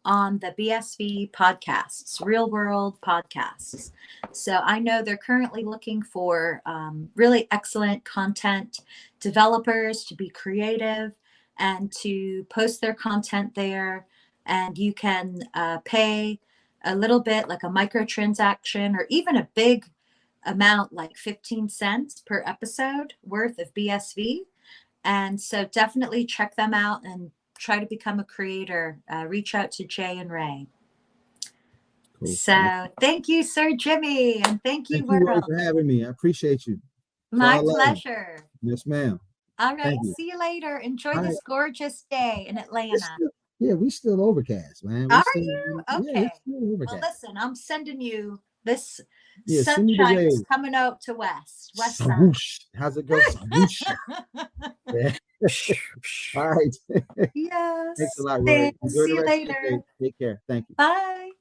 on the BSV podcasts, Real World podcasts. So I know they're currently looking for really excellent content developers to be creative and to post their content there. And you can pay a little bit, like a microtransaction, or even a big amount like 15 cents per episode worth of BSV. And so definitely check them out and try to become a creator. Reach out to Jay and Ray. Cool. So thank you, Sir Jimmy, and thank you, Thank you, Rose, world. for having me. I appreciate you. It's My all love. pleasure. Yes, ma'am. All right. Thank you. See you later. Enjoy All right. this gorgeous day in Atlanta. Yeah, we still overcast, man. Are We still, you? yeah, Okay. it's still Well, overcast. listen, I'm sending you this Yeah, send me the sunshine is wave. coming out to west side. Swoosh. How's it go? Swoosh. Yeah. All right. Thanks a Yes. lot, Rory. Thanks. Enjoy See the you rest of your day. later. Take care. Thank you. Bye.